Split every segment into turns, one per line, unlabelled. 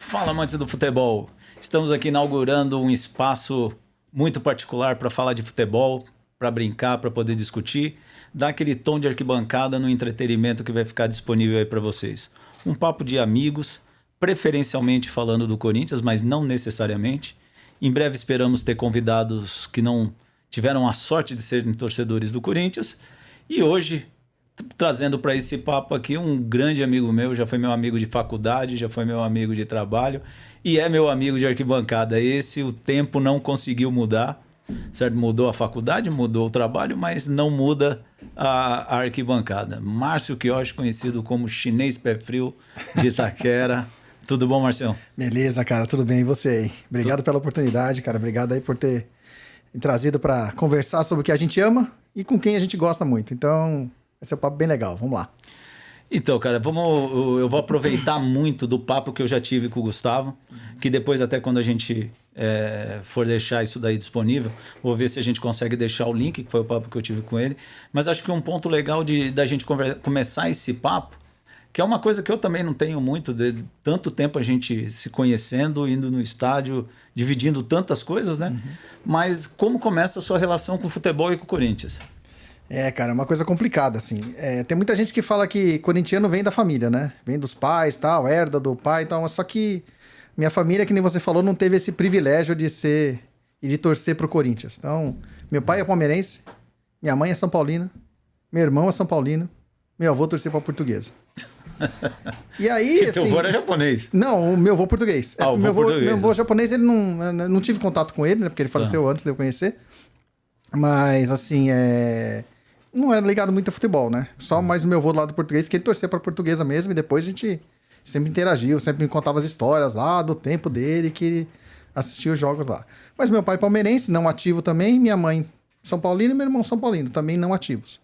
Fala, amantes do futebol. Estamos aqui inaugurando um espaço muito particular para falar de futebol, para brincar, para poder discutir, dar aquele tom de arquibancada no entretenimento que vai ficar disponível aí para vocês. Um papo de amigos, preferencialmente falando do Corinthians, mas não necessariamente. Em breve esperamos ter convidados que não tiveram a sorte de serem torcedores do Corinthians. E hoje, trazendo para esse papo aqui um grande amigo meu, já foi meu amigo de faculdade, já foi meu amigo de trabalho e é meu amigo de arquibancada. Esse o tempo não conseguiu mudar, certo? Mudou a faculdade, mudou o trabalho, mas não muda a arquibancada. Márcio Quioche, conhecido como Chinês Pé Frio de Itaquera. Tudo bom, Marcião?
Beleza, cara, tudo bem, e você aí? Obrigado pela oportunidade, cara, obrigado aí por ter me trazido para conversar sobre o que a gente ama e com quem a gente gosta muito. Então, esse é um papo bem legal, vamos lá.
Então, cara, eu vou aproveitar muito do papo que eu já tive com o Gustavo, que depois até quando a gente for deixar isso daí disponível, vou ver se a gente consegue deixar o link, que foi o papo que eu tive com ele. Mas acho que um ponto legal da gente começar esse papo, que é uma coisa que eu também não tenho muito, de tanto tempo a gente se conhecendo, indo no estádio, dividindo tantas coisas, né? Uhum. Mas como começa a sua relação com o futebol e com o Corinthians?
Cara, é uma coisa complicada, assim. Tem muita gente que fala que corintiano vem da família, né? Vem dos pais, tal, herda do pai e tal, mas só que minha família, que nem você falou, não teve esse privilégio de ser e de torcer pro Corinthians. Então, meu pai é palmeirense, minha mãe é São Paulina, meu irmão é São Paulino, meu avô torcia pra Portuguesa. E aí,
que teu avô era japonês?
Não, o meu avô português. Meu avô japonês, ele não tive contato com ele, né? Porque ele faleceu antes de eu conhecer. Mas, assim, não era ligado muito a futebol, né? Só mais o meu avô do lado português, que ele torcia pra Portuguesa mesmo, e depois a gente sempre interagiu, sempre me contava as histórias lá do tempo dele, que ele assistia os jogos lá. Mas meu pai palmeirense, não ativo também, minha mãe São Paulino e meu irmão São Paulino, também não ativos.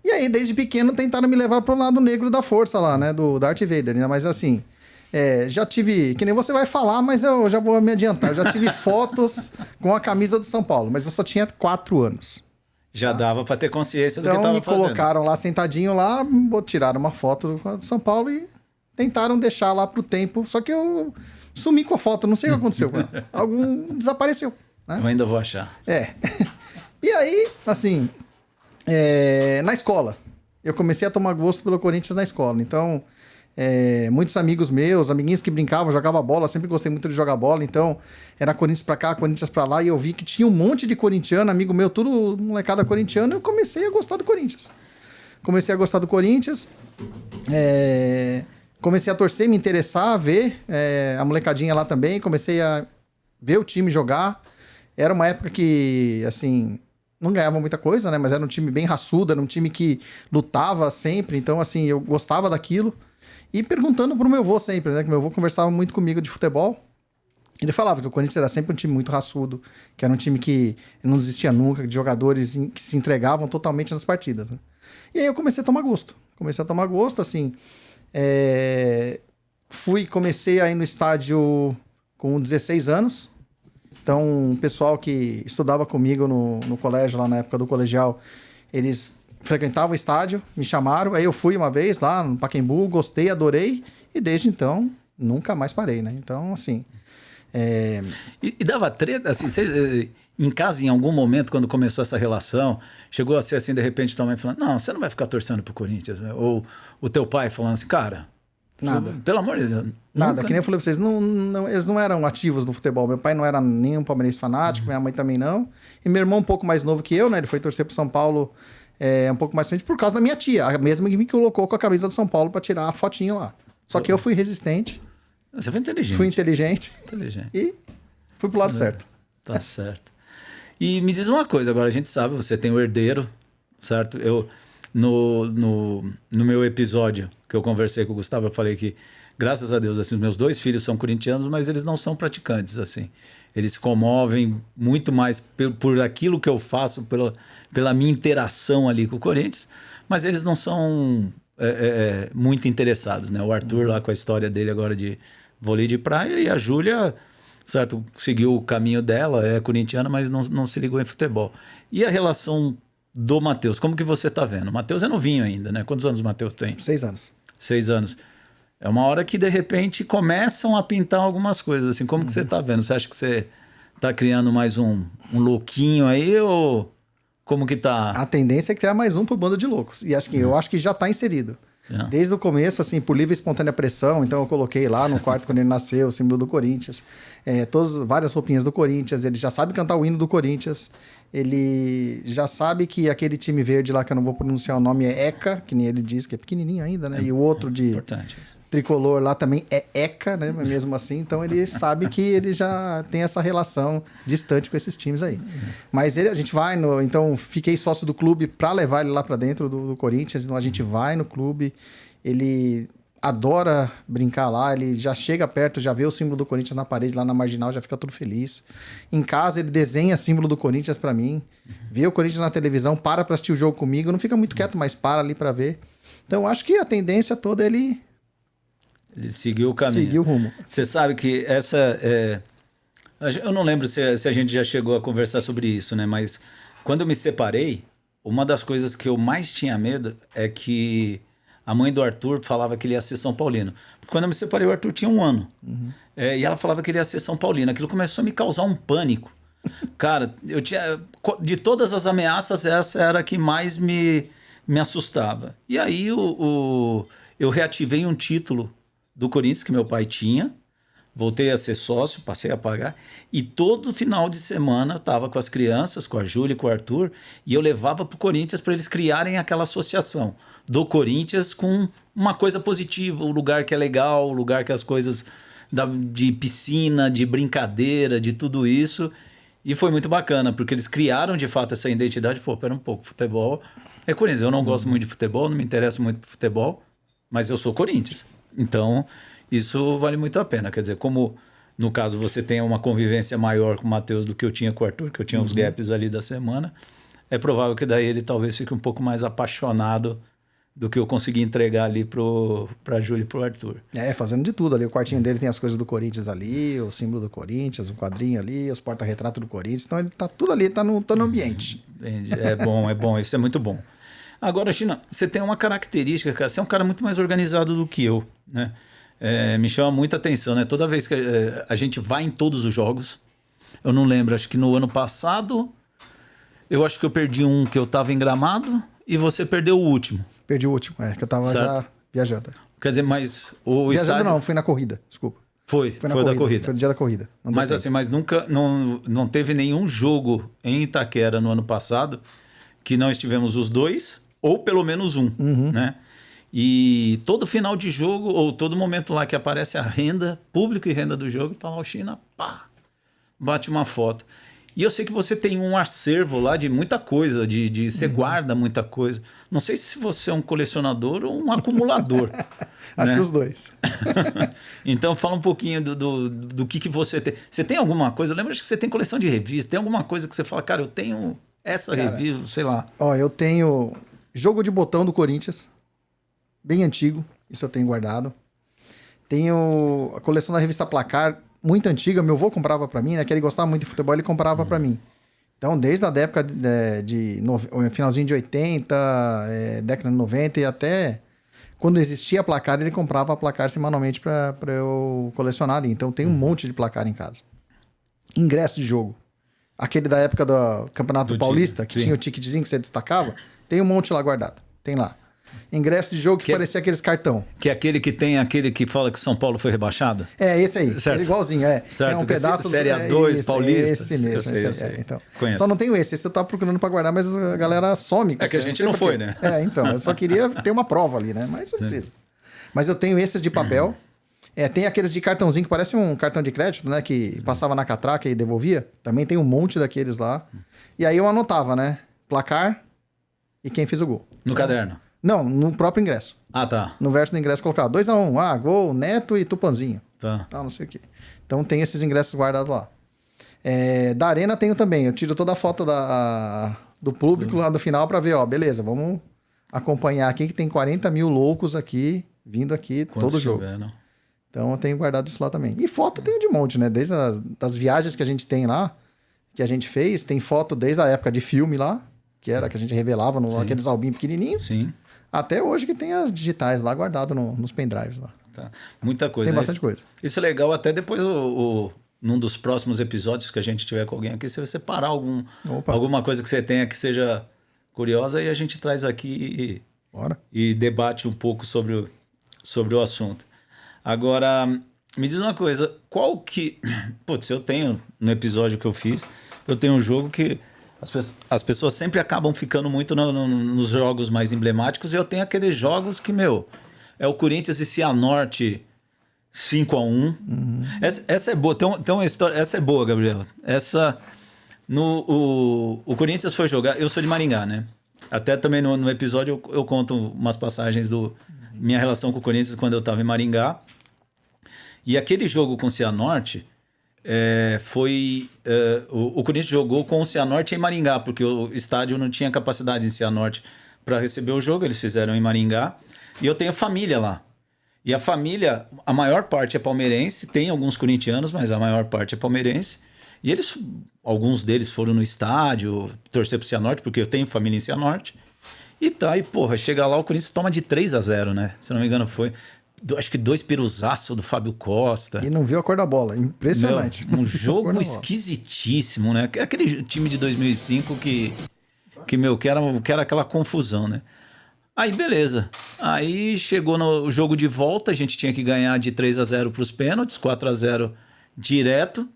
E aí, desde pequeno, tentaram me levar pro lado negro da força lá, né? Do Darth Vader, né? Mas assim, já tive... Que nem você vai falar, mas eu já vou me adiantar. Eu já tive fotos com a camisa do São Paulo, mas eu só tinha 4 anos.
Já dava para ter consciência do que
estava
fazendo.
Então me colocaram lá sentadinho lá, tiraram uma foto do São Paulo e tentaram deixar lá pro tempo. Só que eu sumi com a foto, não sei o que aconteceu com ela. Algum desapareceu. Né?
Eu ainda vou achar.
E aí, assim... na escola, eu comecei a tomar gosto pelo Corinthians na escola, então muitos amigos meus, amiguinhos que brincavam, jogavam bola, sempre gostei muito de jogar bola, então era Corinthians pra cá, Corinthians pra lá, e eu vi que tinha um monte de corintiano, amigo meu, tudo molecada corintiana, eu comecei a gostar do Corinthians. Comecei a gostar do Corinthians, comecei a torcer, me interessar, a ver a molecadinha lá também, comecei a ver o time jogar, era uma época que, assim... Não ganhava muita coisa, né? Mas era um time bem raçudo, era um time que lutava sempre. Então, assim, eu gostava daquilo. E perguntando pro meu avô sempre, né? Que meu avô conversava muito comigo de futebol. Ele falava que o Corinthians era sempre um time muito raçudo, que era um time que não desistia nunca, de jogadores que se entregavam totalmente nas partidas, né? E aí eu comecei a tomar gosto. Assim... Comecei a ir no estádio com 16 anos. Então, o pessoal que estudava comigo no colégio, lá na época do colegial, eles frequentavam o estádio, me chamaram, aí eu fui uma vez lá no Pacaembu, gostei, adorei, e desde então, nunca mais parei, né? Então, assim...
E dava treta, assim, você, em casa, em algum momento, quando começou essa relação, chegou a ser assim, de repente, tua mãe falando, não, você não vai ficar torcendo pro Corinthians, né? Ou o teu pai falando assim, cara...
Nada.
Pelo amor de Deus.
Nada,
nunca...
que nem eu falei pra vocês, eles não eram ativos no futebol. Meu pai não era nenhum palmeirense fanático, minha mãe também não. E meu irmão um pouco mais novo que eu, né? Ele foi torcer pro São Paulo um pouco mais frente por causa da minha tia, a mesma que me colocou com a camisa do São Paulo pra tirar a fotinho lá. Só que eu fui resistente.
Você foi inteligente.
Fui inteligente. E fui pro lado certo.
Tá certo. E me diz uma coisa, agora a gente sabe, você tem o herdeiro, certo? No meu episódio que eu conversei com o Gustavo, eu falei que, graças a Deus, assim, os meus 2 filhos são corintianos, mas eles não são praticantes, assim. Eles se comovem muito mais por aquilo que eu faço, pela minha interação ali com o Corinthians, mas eles não são muito interessados, né? O Arthur lá com a história dele agora de vôlei de praia e a Júlia, certo, seguiu o caminho dela, é corintiana, mas não se ligou em futebol. E a relação do Matheus, como que você tá vendo? O Matheus é novinho ainda, né? Quantos anos o Matheus tem?
6 anos.
6 anos. É uma hora que, de repente, começam a pintar algumas coisas. Assim, como que você tá vendo? Você acha que você tá criando mais um louquinho aí ou como que tá?
A tendência é criar mais um pro bando de loucos. E assim, eu acho que já tá inserido. Desde o começo, assim, por livre e espontânea pressão. Então eu coloquei lá no quarto quando ele nasceu, o símbolo do Corinthians. Várias roupinhas do Corinthians. Ele já sabe cantar o hino do Corinthians. Ele já sabe que aquele time verde lá, que eu não vou pronunciar o nome, é ECA, que nem ele diz, que é pequenininho ainda, né? E o outro de tricolor lá também é ECA, né? Mas mesmo assim, então ele sabe que ele já tem essa relação distante com esses times aí. Mas a gente vai então fiquei sócio do clube para levar ele lá para dentro do Corinthians, então a gente vai no clube, ele adora brincar lá, ele já chega perto, já vê o símbolo do Corinthians na parede, lá na marginal, já fica todo feliz. Em casa, ele desenha símbolo do Corinthians pra mim, vê o Corinthians na televisão, para pra assistir o jogo comigo, não fica muito quieto, mas para ali pra ver. Então, acho que a tendência toda é ele
seguiu o caminho.
Seguiu o rumo.
Você sabe que essa... Eu não lembro se a gente já chegou a conversar sobre isso, né? Mas quando eu me separei, uma das coisas que eu mais tinha medo é que a mãe do Arthur falava que ele ia ser São Paulino. Porque quando eu me separei, o Arthur tinha 1 ano. E ela falava que ele ia ser São Paulino. Aquilo começou a me causar um pânico. Cara, eu tinha... De todas as ameaças, essa era a que mais me assustava. E aí eu reativei um título do Corinthians que meu pai tinha. Voltei a ser sócio, passei a pagar. E todo final de semana eu estava com as crianças, com a Júlia e com o Arthur, e eu levava para o Corinthians para eles criarem aquela associação do Corinthians com uma coisa positiva, o lugar que é legal, o lugar que as coisas de piscina, de brincadeira, de tudo isso. E foi muito bacana, porque eles criaram de fato essa identidade. Pô, pera um pouco, futebol é Corinthians. Eu não gosto muito de futebol, não me interesso muito por futebol, mas eu sou Corinthians. Então... isso vale muito a pena, quer dizer, como no caso você tem uma convivência maior com o Matheus do que eu tinha com o Arthur, que eu tinha os gaps ali da semana, é provável que daí ele talvez fique um pouco mais apaixonado do que eu consegui entregar ali pra Júlia e pro Arthur.
Fazendo de tudo ali, o quartinho dele tem as coisas do Corinthians ali, o símbolo do Corinthians, o quadrinho ali, os porta-retratos do Corinthians, então ele tá tudo ali, tá no ambiente.
Entendi. É bom, isso é muito bom. Agora, China, você tem uma característica, cara, você é um cara muito mais organizado do que eu, né? Me chama muita atenção, né? Toda vez que a gente vai em todos os jogos, eu não lembro, acho que no ano passado, eu acho que eu perdi um que eu tava em Gramado e você perdeu o último.
Perdi o último, que eu tava já viajando.
Quer dizer, mas
o viajando estádio... não, fui na corrida, desculpa.
Foi da corrida.
Foi no dia da corrida.
Mas assim, nunca, não teve nenhum jogo em Itaquera no ano passado que não estivemos os dois, ou pelo menos um, né? E todo final de jogo, ou todo momento lá que aparece a renda, público e renda do jogo, tá lá o China, pá, bate uma foto. E eu sei que você tem um acervo lá de muita coisa, você guarda muita coisa. Não sei se você é um colecionador ou um acumulador.
Acho que os dois.
Então fala um pouquinho do que você tem. Você tem alguma coisa? Lembra que você tem coleção de revistas? Tem alguma coisa que você fala, cara, eu tenho essa revista, sei lá.
Eu tenho jogo de botão do Corinthians. Bem antigo, isso eu tenho guardado. Tenho a coleção da revista Placar, muito antiga. Meu avô comprava pra mim, né? Que ele gostava muito de futebol, ele comprava pra mim. Então, desde a época finalzinho de 80, década de 90 e até quando existia Placar, ele comprava a Placar semanalmente pra eu colecionar ali. Então, tem um monte de Placar em casa. Ingresso de jogo. Aquele da época do Campeonato Paulista, que tinha o ticketzinho que você destacava, tem um monte lá guardado. Tem lá. Ingresso de jogo que parecia aqueles cartão.
Que é aquele que tem aquele que fala que São Paulo foi rebaixado?
Esse aí. Certo. Igualzinho,
Certo.
É um pedaço...
Série A2, Paulista.
Esse mesmo.
Eu sei.
Então, só não tenho esse. Esse eu tava procurando pra guardar, mas a galera some.
É que a gente não foi, né?
Então. Eu só queria ter uma prova ali, né? Mas não precisa. Mas eu tenho esses de papel. Tem aqueles de cartãozinho que parece um cartão de crédito, né? Que passava na catraca e devolvia. Também tem um monte daqueles lá. E aí eu anotava, né? Placar e quem fez o gol.
No caderno?
Não, no próprio ingresso.
Ah, tá.
No verso do ingresso colocava 2-1, gol, Neto e Tupanzinho.
Tá.
Não sei o quê. Então tem esses ingressos guardados lá. Da Arena tenho também. Eu tiro toda a foto do público lá do final pra ver, beleza, vamos acompanhar aqui que tem 40 mil loucos aqui, vindo aqui todo jogo. Então eu tenho guardado isso lá também. E foto tenho de monte, né? Desde das viagens que a gente tem lá, que a gente fez, tem foto desde a época de filme lá, que era que a gente revelava naqueles albinhos pequenininhos.
Sim.
Até hoje que tem as digitais lá guardado nos pendrives lá.
Tá. Muita coisa.
Tem bastante coisa.
Isso é legal até depois num dos próximos episódios que a gente tiver com alguém aqui, se você separar alguma coisa que você tenha que seja curiosa e a gente traz aqui e debate um pouco sobre o assunto. Agora, me diz uma coisa, qual que... Putz, eu tenho, no episódio que eu fiz, eu tenho um jogo que as pessoas sempre acabam ficando muito nos jogos mais emblemáticos e eu tenho aqueles jogos que, é o Corinthians e Cianorte 5-1. Uhum. Essa é boa. Tem uma história. Essa é boa, Gabriela. O Corinthians foi jogar. Eu sou de Maringá, né? Até também no episódio eu conto umas passagens minha relação com o Corinthians quando eu estava em Maringá. E aquele jogo com o Cianorte foi. O Corinthians jogou com o Cianorte em Maringá, porque o estádio não tinha capacidade em Cianorte para receber o jogo. Eles fizeram em Maringá. E eu tenho família lá. E a família, a maior parte é palmeirense, tem alguns corintianos, mas a maior parte é palmeirense. E alguns deles foram no estádio torcer pro Cianorte, porque eu tenho família em Cianorte. E chega lá, o Corinthians toma de 3-0, né? Se eu não me engano, foi acho que 2 piruzaços do Fábio Costa.
E não viu a cor da bola, impressionante.
Um jogo esquisitíssimo, né? Aquele time de 2005 que era aquela confusão, né? Aí, beleza. Aí chegou no jogo de volta, a gente tinha que ganhar de 3-0 para os pênaltis, 4-0 direto.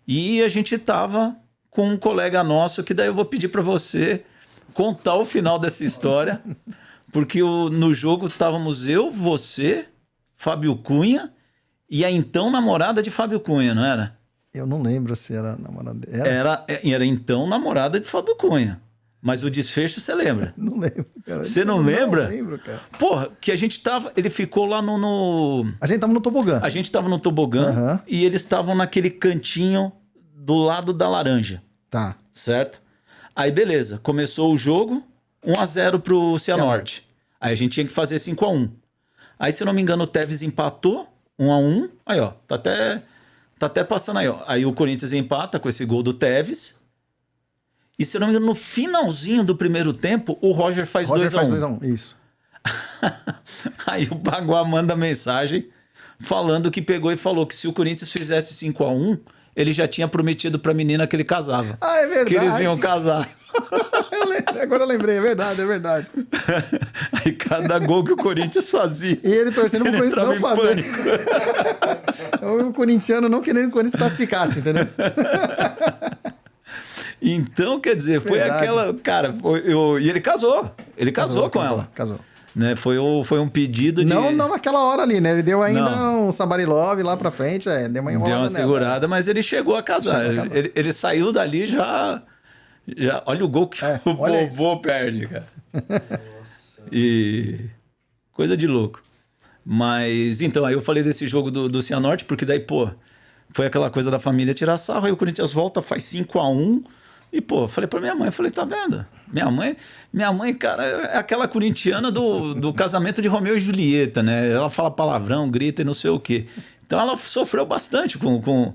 E a gente tava com um colega nosso, que daí eu vou pedir para você contar o final dessa história, porque no jogo estávamos eu, você, Fábio Cunha e a então namorada de Fábio Cunha, não era?
Eu não lembro se era namorada dela.
Era então namorada de Fábio Cunha. Mas o desfecho você lembra?
Não lembro, cara.
Você não lembra?
Não lembro, cara.
Porra, que a gente tava... Ele ficou lá no...
A gente tava no tobogã.
A gente tava no tobogã e eles estavam naquele cantinho do lado da laranja.
Tá.
Certo? Aí, beleza. Começou o jogo, 1-0 pro Cianorte. Aí a gente tinha que fazer 5-1. Aí, se eu não me engano, o Tevez empatou, 1-1. Aí, ó. Tá até passando aí, ó. Aí o Corinthians empata com esse gol do Tevez. E, se eu não me engano, no finalzinho do primeiro tempo, o Roger faz 2-1.
Faz 2-1, isso.
Aí o Baguá manda mensagem falando que pegou e falou que se o Corinthians fizesse 5-1, ele já tinha prometido pra menina que ele casava.
Ah, é verdade.
Que eles iam casar.
Agora eu lembrei, é verdade.
Aí cada gol que o Corinthians fazia...
E ele torcendo pro Corinthians não fazer. O corintiano não querendo que o Corinthians classificasse, entendeu?
Então, quer dizer, foi aquela... Cara, e ele casou. Ele casou com ela.
Casou.
Né? Foi um pedido de...
Não naquela hora ali, né? Ele deu ainda um somebody love lá pra frente, deu uma enrolada.
Deu uma segurada,
nela,
mas ele chegou a casar. Ele saiu dali já... Olha o gol que o Bobô perde, cara. Nossa. E... Coisa de louco. Mas, então, aí eu falei desse jogo do Cianorte, porque daí, foi aquela coisa da família tirar sarro, aí o Corinthians volta, faz 5-1... E, falei pra minha mãe, tá vendo? Minha mãe, cara, é aquela corintiana do casamento de Romeu e Julieta, né? Ela fala palavrão, grita e não sei o quê. Então ela sofreu bastante com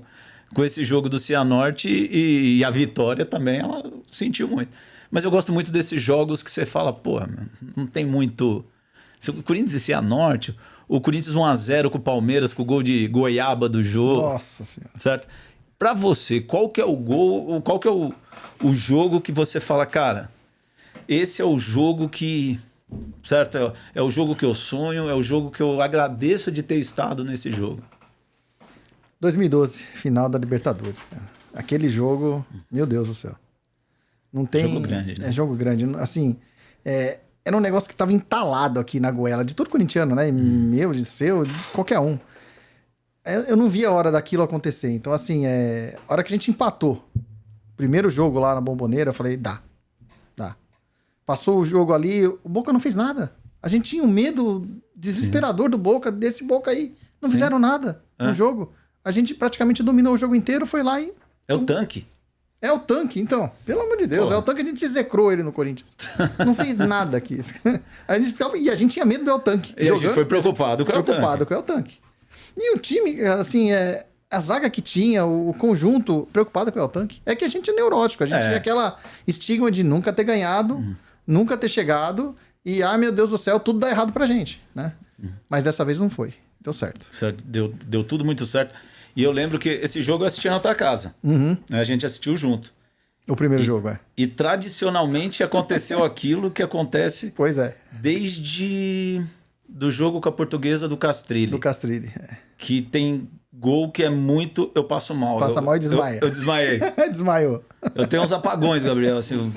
esse jogo do Cianorte e a vitória também ela sentiu muito. Mas eu gosto muito desses jogos que você fala, não tem muito... O Corinthians e Cianorte, o Corinthians 1-0 com o Palmeiras, com o gol de goiaba do jogo.
Nossa Senhora.
Certo? Pra você, qual que é o gol, qual que é o jogo que você fala, cara, esse é o jogo que, certo? É o jogo que eu sonho, é o jogo que eu agradeço de ter estado nesse jogo.
2012, final da Libertadores, cara. Aquele jogo, meu Deus do céu. Não tem...
Jogo grande, né?
É jogo grande. Assim, era um negócio que tava entalado aqui na goela, de todo corintiano, né? Meu, de seu, de qualquer um. Eu não vi a hora daquilo acontecer. Então, assim, a hora que a gente empatou, primeiro jogo lá na Bomboneira, eu falei, dá. Passou o jogo ali, o Boca não fez nada. A gente tinha um medo desesperador do Boca, desse Boca aí. Não fizeram nada no jogo. A gente praticamente dominou o jogo inteiro, foi lá e...
É o tanque.
É o tanque, então. Pelo amor de Deus, é o tanque, a gente execrou ele no Corinthians. Não fez nada aqui. E a gente tinha medo do El Tanque.
E a gente foi preocupado com o El Tanque.
Preocupado com o El Tanque. E o time, assim, a zaga que tinha, o conjunto preocupado com o El Tanque, é que a gente é neurótico. A gente tinha aquela estigma de nunca ter ganhado, nunca ter chegado e, meu Deus do céu, tudo dá errado pra gente, né? Mas dessa vez não foi. Deu certo.
Deu tudo muito certo. E eu lembro que esse jogo eu assisti na tua casa.
Uhum.
A gente assistiu junto.
O primeiro jogo, é.
E tradicionalmente aconteceu aquilo que acontece
pois é.
desde do jogo com a Portuguesa do Castrilli.
Do Castrilli,
Que tem gol que é muito... Eu passo mal.
Passa mal e desmaia.
Eu desmaiei.
Desmaiou.
Eu tenho uns apagões, Gabriel. Assim,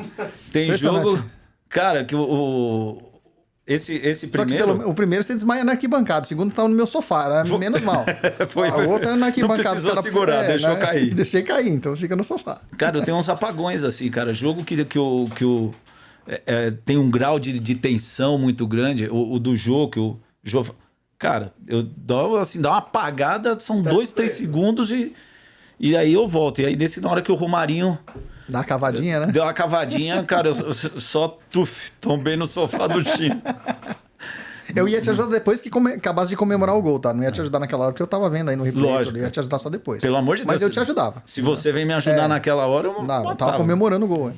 tem jogo... Cara, que esse primeiro...
Só que o primeiro você desmaia na arquibancada, o segundo estava no meu sofá, era menos mal. A outra era na arquibancada.
Não precisou segurar, deixou cair.
Deixei cair, então fica no sofá.
Cara, eu tenho uns apagões assim, cara. Jogo que tem um grau de tensão muito grande. O do jogo, que o jogo... Cara, eu dou uma apagada, são 2, 3 segundos e aí eu volto. E aí, na hora que o Romarinho...
Dá uma cavadinha, né?
Deu uma cavadinha, cara, eu só tombei no sofá do time.
Eu ia te ajudar depois que acabasse de comemorar o gol, tá? Não ia te ajudar naquela hora, porque eu tava vendo aí no replay.
Lógico.
Eu ia te ajudar só depois.
Pelo amor de Deus.
Mas eu te ajudava.
Se você vem me ajudar naquela hora, eu
tava comemorando o gol.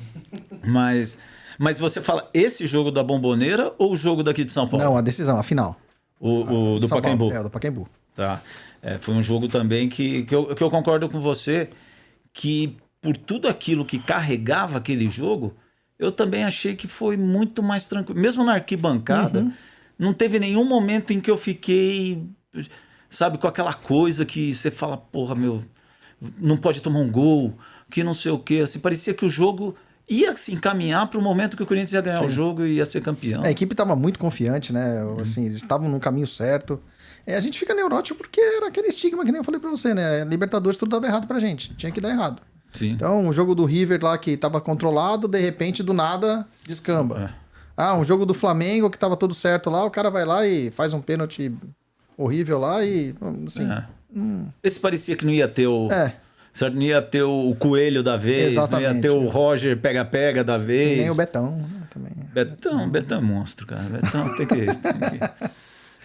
Mas você fala esse jogo da Bomboneira ou o jogo daqui de São Paulo?
Não, a decisão, a final.
O do Pacaembu.
O do Pacaembu.
Tá. Foi um jogo também que eu concordo com você, que por tudo aquilo que carregava aquele jogo, eu também achei que foi muito mais tranquilo. Mesmo na arquibancada, não teve nenhum momento em que eu fiquei, sabe, com aquela coisa que você fala, porra, meu, não pode tomar um gol, que não sei o quê. Assim, parecia que o jogo ia se encaminhar para o momento que o Corinthians ia ganhar o jogo e ia ser campeão.
A equipe estava muito confiante, né? Assim, eles estavam no caminho certo. A gente fica neurótico porque era aquele estigma que nem eu falei para você, né? Libertadores tudo dava errado pra gente. Tinha que dar errado.
Sim.
Então, um jogo do River lá que estava controlado, de repente, do nada, descamba. Um jogo do Flamengo que estava tudo certo lá, o cara vai lá e faz um pênalti horrível lá e, assim...
Esse parecia que não ia ter o... Certo? Não ia ter o Coelho da vez, exatamente, não ia ter o Roger pega-pega da vez.
E nem o Betão, né, também.
Betão é monstro, cara. Betão tem que...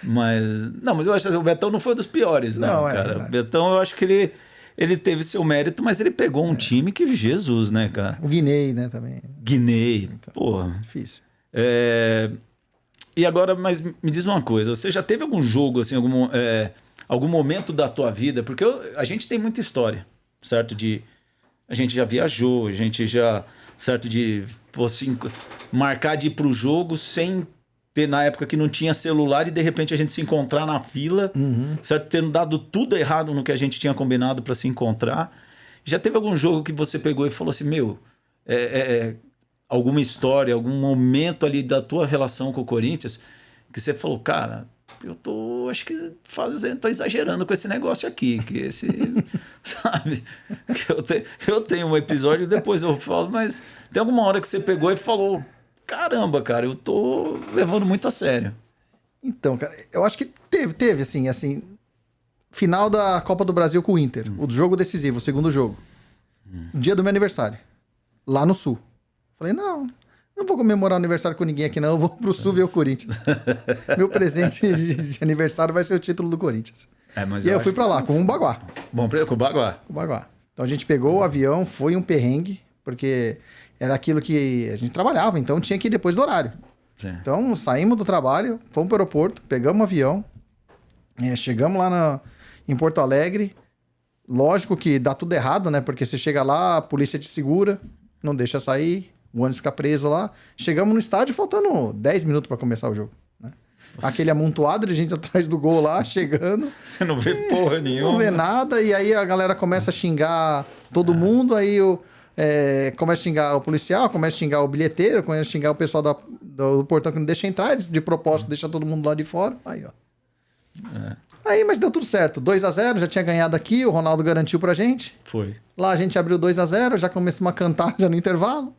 Mas eu acho que o Betão não foi dos piores, não, cara. O Betão, eu acho que ele teve seu mérito, mas ele pegou um time que, Jesus, né, cara?
O Guinei, né, também.
Guinei, então, porra.
Difícil.
E agora, mas me diz uma coisa, você já teve algum jogo, assim, algum momento da tua vida? Porque a gente tem muita história, certo? A gente já viajou, a gente já, certo, assim, marcar de ir pro jogo sem ter, na época que não tinha celular, e de repente a gente se encontrar na fila, certo? Tendo dado tudo errado no que a gente tinha combinado para se encontrar. Já teve algum jogo que você pegou e falou assim, meu, alguma história, algum momento ali da tua relação com o Corinthians, que você falou, cara, acho que tô exagerando com esse negócio aqui, que esse, sabe? Que eu tenho um episódio, depois eu falo, mas tem alguma hora que você pegou e falou, caramba, cara, eu tô levando muito a sério.
Então, cara, eu acho que teve assim, final da Copa do Brasil com o Inter, o jogo decisivo, o segundo jogo, dia do meu aniversário, lá no Sul. Falei, não vou comemorar o aniversário com ninguém aqui não, eu vou pro Sul ver o Corinthians. Meu presente de aniversário vai ser o título do Corinthians. E aí eu fui pra lá, com um Baguá.
Bom, com o Baguá.
Com o Baguá. Então a gente pegou o avião, foi um perrengue, porque era aquilo que a gente trabalhava, então tinha que ir depois do horário.
Sim.
Então saímos do trabalho, fomos pro aeroporto, pegamos um avião, chegamos lá em Porto Alegre. Lógico que dá tudo errado, né? Porque você chega lá, a polícia te segura, não deixa sair, o ônibus fica preso lá. Chegamos no estádio faltando 10 minutos para começar o jogo, né? Aquele amontoado de gente atrás do gol lá, chegando.
Você não vê porra nenhuma.
Não vê nada, e aí a galera começa a xingar todo mundo, aí começa a xingar o policial, começa a xingar o bilheteiro, começa a xingar o pessoal do portão que não deixa entrar, eles de propósito deixam todo mundo lá de fora. Aí, ó. Aí, mas deu tudo certo. 2-0, já tinha ganhado aqui, o Ronaldo garantiu pra gente.
Foi.
Lá a gente abriu 2-0, já começamos a cantar já no intervalo.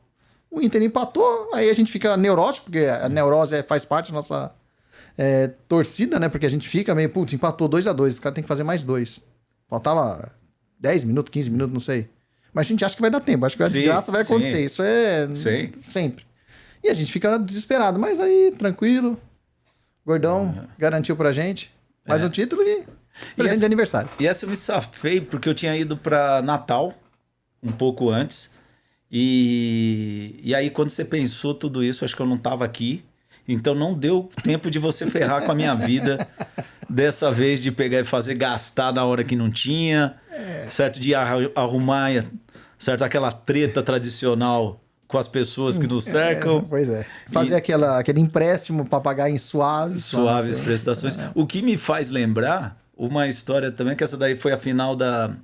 O Inter empatou, aí a gente fica neurótico, porque a neurose faz parte da nossa torcida, né? Porque a gente fica meio, putz, empatou 2-2, esse cara tem que fazer mais 2. Faltava 10 minutos, 15 minutos, não sei. Mas a gente acha que vai dar tempo, acho que a desgraça vai acontecer. Sim. Isso sempre. E a gente fica desesperado, mas aí, tranquilo. Gordão garantiu pra gente mais um título e presente de aniversário.
E essa eu me safei porque eu tinha ido pra Natal um pouco antes. E aí, quando você pensou tudo isso, acho que eu não estava aqui. Então, não deu tempo de você ferrar com a minha vida, Dessa vez de pegar e fazer gastar na hora que não tinha, certo? De arrumar, certo? Aquela treta tradicional com as pessoas que nos cercam.
Pois é. Fazer aquele empréstimo para pagar em suaves
prestações. O que me faz lembrar uma história também, que essa daí foi a final da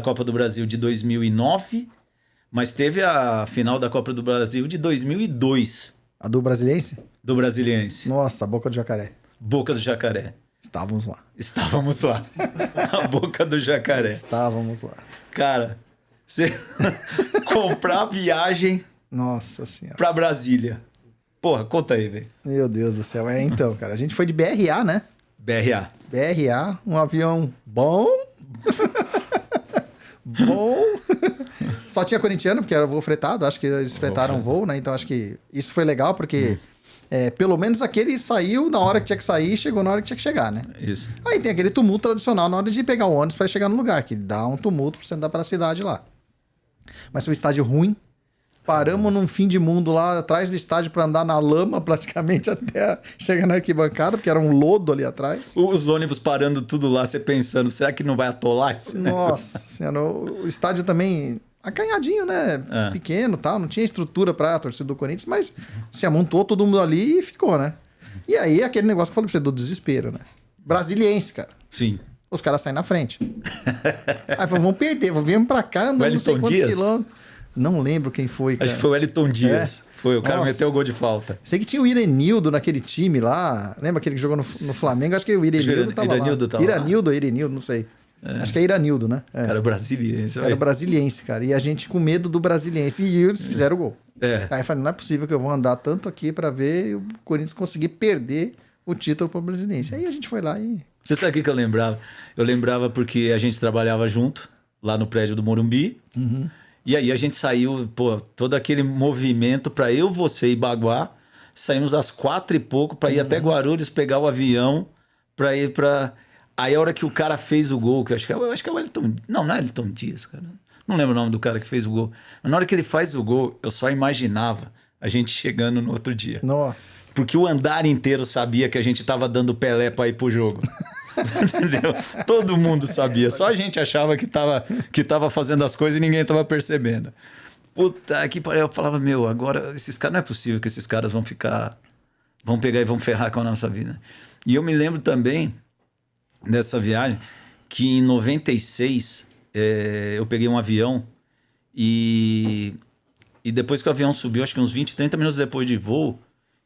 Copa do Brasil de 2009, mas teve a final da Copa do Brasil de 2002.
A do Brasiliense?
Do Brasiliense.
Nossa, a Boca do Jacaré.
Boca do Jacaré.
Estávamos lá.
Estávamos lá. A Boca do Jacaré.
Estávamos lá.
Cara, você comprar viagem...
Nossa Senhora.
Pra Brasília. Porra, conta aí, velho.
Meu Deus do céu. Então, cara, a gente foi de BRA, né? BRA, um avião bom. Bom. Só tinha corintiano, porque era voo fretado. Acho que eles fretaram voo, né? Então acho que isso foi legal, porque pelo menos aquele saiu na hora que tinha que sair e chegou na hora que tinha que chegar, né?
Isso.
Aí tem aquele tumulto tradicional na hora de pegar o ônibus para chegar no lugar, que dá um tumulto pra você andar pela cidade lá. Mas foi um estádio ruim. Paramos num fim de mundo lá atrás do estádio para andar na lama praticamente até chegar na arquibancada, porque era um lodo ali atrás.
Os ônibus parando tudo lá, você pensando, será que não vai atolar?
Nossa senhora, o estádio também acanhadinho, né? Pequeno e tal, não tinha estrutura para a torcida do Corinthians, mas se amontou todo mundo ali e ficou, né? E aí aquele negócio que eu falei pra você, do desespero, né? Brasiliense, cara.
Sim.
Os caras saem na frente. Aí falou, vamos perder, viemos pra cá, andando não sei quantos quilômetros. Não lembro quem foi, cara.
Acho que foi o Wellington Dias. Foi, o cara meteu o gol de falta.
Sei que tinha o Irenildo naquele time lá. Lembra aquele que jogou no Flamengo? Acho que o Irenildo tava lá. Irenildo, não sei. Acho que é Iranildo, né?
Cara brasiliense.
Cara brasiliense, cara. E a gente com medo do brasiliense. E eles fizeram o gol. Aí eu falei, não é possível que eu vou andar tanto aqui pra ver o Corinthians conseguir perder o título pro brasiliense. Aí a gente foi lá e...
Você sabe o que eu lembrava? Eu lembrava porque a gente trabalhava junto, lá no prédio do Morumbi.
Uhum.
E aí a gente saiu, todo aquele movimento para eu, você e Baguá, saímos às 4 e pouco para ir até Guarulhos, pegar o avião para ir para... Aí a hora que o cara fez o gol, que eu acho que é o Wellington... Não é Wellington Dias, cara. Não lembro o nome do cara que fez o gol. Mas na hora que ele faz o gol, eu só imaginava a gente chegando no outro dia.
Nossa.
Porque o andar inteiro sabia que a gente tava dando Pelé para ir pro jogo. Entendeu? Todo mundo sabia. Só a gente achava que tava fazendo as coisas e ninguém tava percebendo. Puta que pariu. Eu falava, agora esses caras, não é possível que esses caras vão pegar e vão ferrar com a nossa vida. E eu me lembro também dessa viagem que em 96 eu peguei um avião e depois que o avião subiu, acho que uns 20, 30 minutos depois de voo,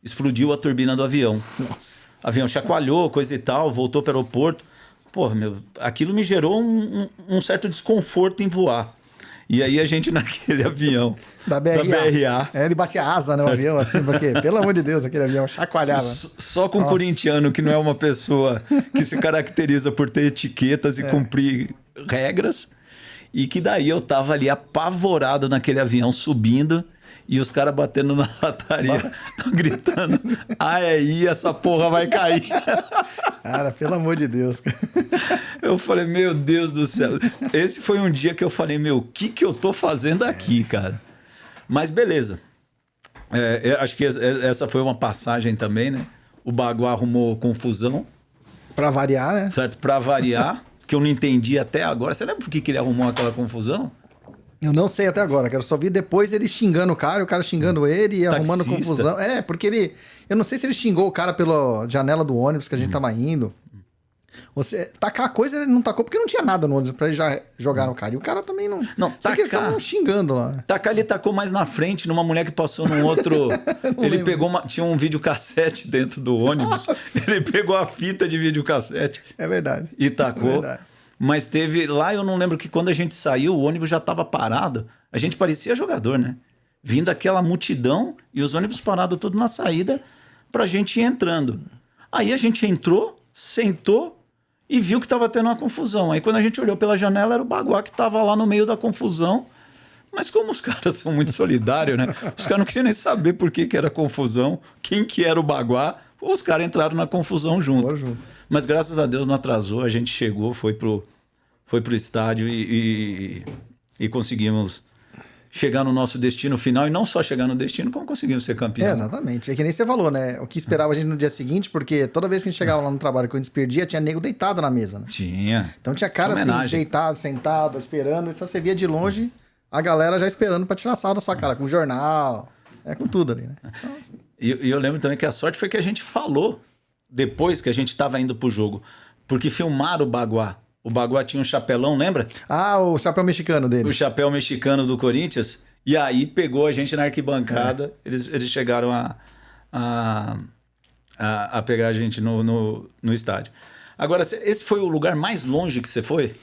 explodiu a turbina do avião. Nossa. O avião chacoalhou, coisa e tal, voltou para o aeroporto. Porra, aquilo me gerou um certo desconforto em voar. E aí a gente naquele avião
da BRA. Ele batia asa no avião, assim, porque, pelo amor de Deus, aquele avião chacoalhava.
Só com um corintiano, que não é uma pessoa que se caracteriza por ter etiquetas e cumprir regras. E que daí eu tava ali apavorado naquele avião, subindo... E os caras batendo na lataria, gritando, aí essa porra vai cair.
Cara, pelo amor de Deus.
Eu falei, meu Deus do céu. Esse foi um dia que eu falei, o que eu tô fazendo aqui, cara? Mas beleza. Acho que essa foi uma passagem também, né? O Baguá arrumou confusão.
Pra variar, né?
Certo, pra variar, que eu não entendi até agora. Você lembra por que ele arrumou aquela confusão?
Eu não sei até agora, quero só vi depois ele xingando o cara xingando ele e arrumando confusão. Porque ele... Eu não sei se ele xingou o cara pela janela do ônibus que a gente tava indo. Tacar a coisa ele não tacou porque não tinha nada no ônibus pra ele já jogar no cara. E o cara também não... Não, tacar... que eles estavam xingando lá.
Tacar ele tacou mais na frente, numa mulher que passou num outro... Ele pegou tinha um videocassete dentro do ônibus. Ele pegou a fita de videocassete.
É verdade.
E tacou. É verdade. Mas teve... Lá eu não lembro que quando a gente saiu, o ônibus já estava parado. A gente parecia jogador, né? Vindo aquela multidão e os ônibus parados tudo na saída pra gente ir entrando. Aí a gente entrou, sentou e viu que estava tendo uma confusão. Aí quando a gente olhou pela janela, era o Baguá que estava lá no meio da confusão. Mas como os caras são muito solidários, né? Os caras não queriam nem saber por que era confusão, quem que era o Baguá. Os caras entraram na confusão junto. Mas graças a Deus não atrasou, a gente chegou, foi pro estádio e conseguimos chegar no nosso destino final e não só chegar no destino, como conseguimos ser campeão.
Exatamente. É que nem você falou, né? O que esperava a gente no dia seguinte, porque toda vez que a gente chegava lá no trabalho que a gente perdia, tinha nego deitado na mesa, né?
Tinha.
Então tinha cara assim, deitado, sentado, esperando. Então você via de longe a galera já esperando pra tirar sal da sua cara, com jornal, com tudo ali, né? Então, assim...
E eu lembro também que a sorte foi que a gente falou depois que a gente tava indo pro jogo, porque filmaram o Baguá. O Baguá tinha um chapelão, lembra?
Ah, o chapéu mexicano dele.
O chapéu mexicano do Corinthians. E aí pegou a gente na arquibancada. Eles chegaram a pegar a gente no estádio. Agora, esse foi o lugar mais longe que você foi?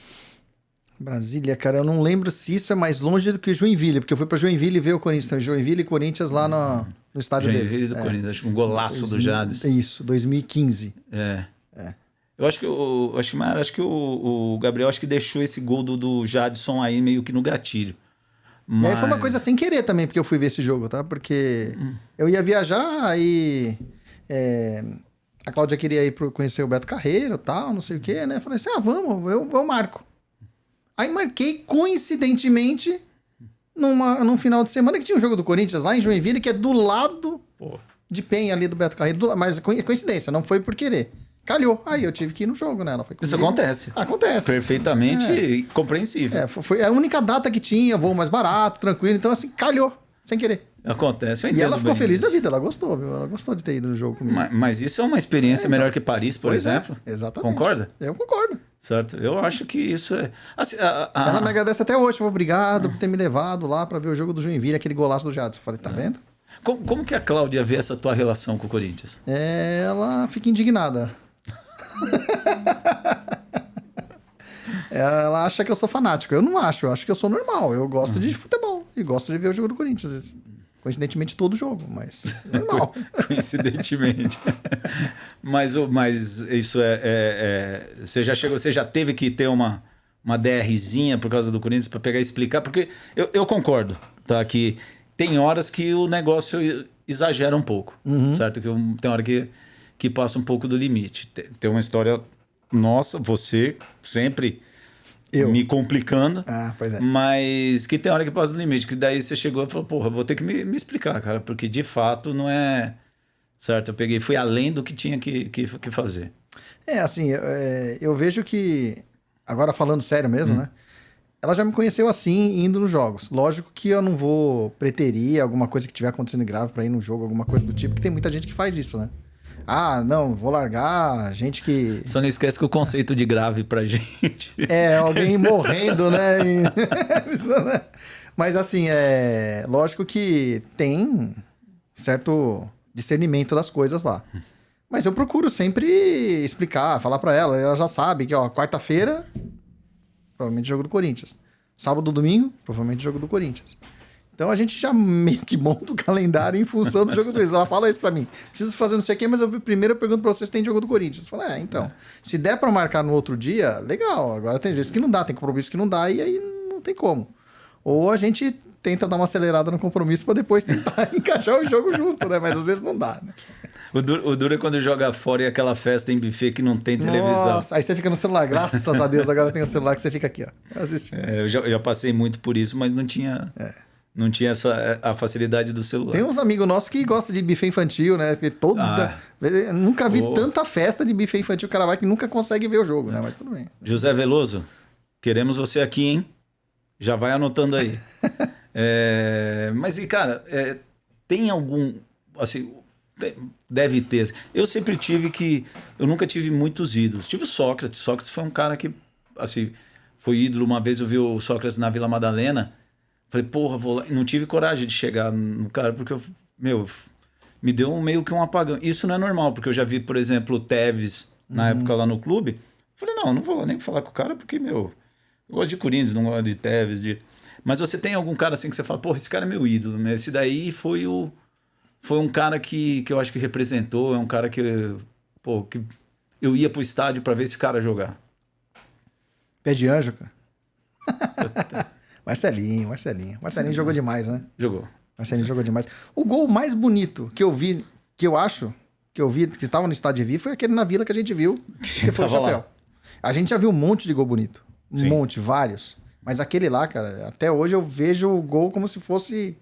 Brasília, cara, eu não lembro se isso é mais longe do que Joinville, porque eu fui pra Joinville ver o Corinthians. Então, Joinville e Corinthians lá no estádio deles.
Joinville do Corinthians, acho que um golaço do Jades.
Isso, 2015.
Eu acho que o Gabriel acho que deixou esse gol do Jadson aí meio que no gatilho. Mas...
E aí foi uma coisa sem querer também, porque eu fui ver esse jogo, tá? Porque eu ia viajar, aí a Cláudia queria ir conhecer o Beto Carreiro e tal, não sei o quê, né? Eu falei assim, vamos, eu marco. Aí marquei, coincidentemente, num final de semana que tinha um jogo do Corinthians lá em Joinville, que é do lado de Penha ali do Beto Carreiro. Mas coincidência, não foi por querer. Calhou. Aí eu tive que ir no jogo, né? Ela foi
Isso acontece.
Acontece.
Perfeitamente compreensível.
Foi a única data que tinha, voo mais barato, tranquilo. Então, assim, calhou, sem querer.
Acontece.
E ela ficou feliz da vida, ela gostou, viu? Ela gostou de ter ido no jogo comigo.
Mas isso é uma experiência melhor que Paris, por exemplo.
Exatamente.
Concorda?
Eu concordo.
Certo? Eu acho que isso é... Assim,
ela me agradece até hoje. Obrigado por ter me levado lá pra ver o jogo do Joinville, aquele golaço do Jadson. Eu falei, tá vendo?
Como que a Cláudia vê essa tua relação com o Corinthians?
Ela fica indignada. Ela acha que eu sou fanático. Eu não acho, eu acho que eu sou normal. Eu gosto de futebol e gosto de ver o jogo do Corinthians. Coincidentemente, todo jogo, mas normal.
Coincidentemente. mas isso você já teve que ter uma DRzinha por causa do Corinthians para pegar e explicar? Porque eu concordo, tá? Que tem horas que o negócio exagera um pouco, certo? Que tem hora que passa um pouco do limite. Tem uma história nossa, você sempre me complicando,
pois é.
mas que tem hora que passa do limite, que daí você chegou e falou, porra, vou ter que me explicar, cara, porque de fato não é... Certo? Eu fui além do que tinha que fazer.
Assim, eu vejo que, agora falando sério mesmo, né? Ela já me conheceu assim, indo nos jogos. Lógico que eu não vou preterir alguma coisa que estiver acontecendo grave pra ir no jogo, alguma coisa do tipo, porque tem muita gente que faz isso, né? Não, vou largar, gente que...
Só não esquece que o conceito de grave pra gente...
alguém morrendo, né? Mas assim, lógico que tem certo discernimento das coisas lá. Mas eu procuro sempre explicar, falar pra ela já sabe que, quarta-feira, provavelmente jogo do Corinthians. Sábado, domingo, provavelmente jogo do Corinthians. Então a gente já meio que monta o calendário em função do jogo do Corinthians. Ela fala isso pra mim. Preciso fazer não sei o quê, mas primeiro eu pergunto pra vocês se tem jogo do Corinthians. Eu falo, então. Se der pra marcar no outro dia, legal. Agora tem vezes que não dá, tem compromisso que não dá e aí não tem como. Ou a gente tenta dar uma acelerada no compromisso pra depois tentar encaixar o jogo junto, né? Mas às vezes não dá, né?
O duro é quando joga fora e aquela festa em buffet que não tem televisão.
Nossa, aí você fica no celular. Graças a Deus, agora tem o celular que você fica aqui, ó. Assistindo.
Eu já passei muito por isso, mas não tinha... Não tinha a facilidade do celular.
Tem uns amigos nossos que gostam de buffet infantil, né? Nunca vi tanta festa de buffet infantil. O cara vai que nunca consegue ver o jogo, né? Mas tudo bem.
José Veloso, queremos você aqui, hein? Já vai anotando aí. Mas, cara, tem algum... Assim, deve ter. Eu sempre tive que... Eu nunca tive muitos ídolos. Tive o Sócrates. Sócrates foi um cara que, assim, foi ídolo. Uma vez eu vi o Sócrates na Vila Madalena. Falei, porra, vou lá. Não tive coragem de chegar no cara, porque me deu meio que um apagão. Isso não é normal, porque eu já vi, por exemplo, o Tevez, na época lá no clube. Falei, não vou lá nem falar com o cara, porque, eu gosto de Corinthians, não gosto de Tevez. Mas você tem algum cara assim que você fala, porra, esse cara é meu ídolo, né? Esse daí foi um cara que eu acho que representou, é um cara que eu ia pro estádio pra ver esse cara jogar.
Pé de anjo, cara. Marcelinho jogou demais, né?
Jogou.
Marcelinho jogou demais. O gol mais bonito que eu vi, que tava no estádio de Vi, foi aquele na Vila que a gente viu, que foi o chapéu. A gente já viu um monte de gol bonito. Um monte, vários. Mas aquele lá, cara, até hoje eu vejo o gol como se fosse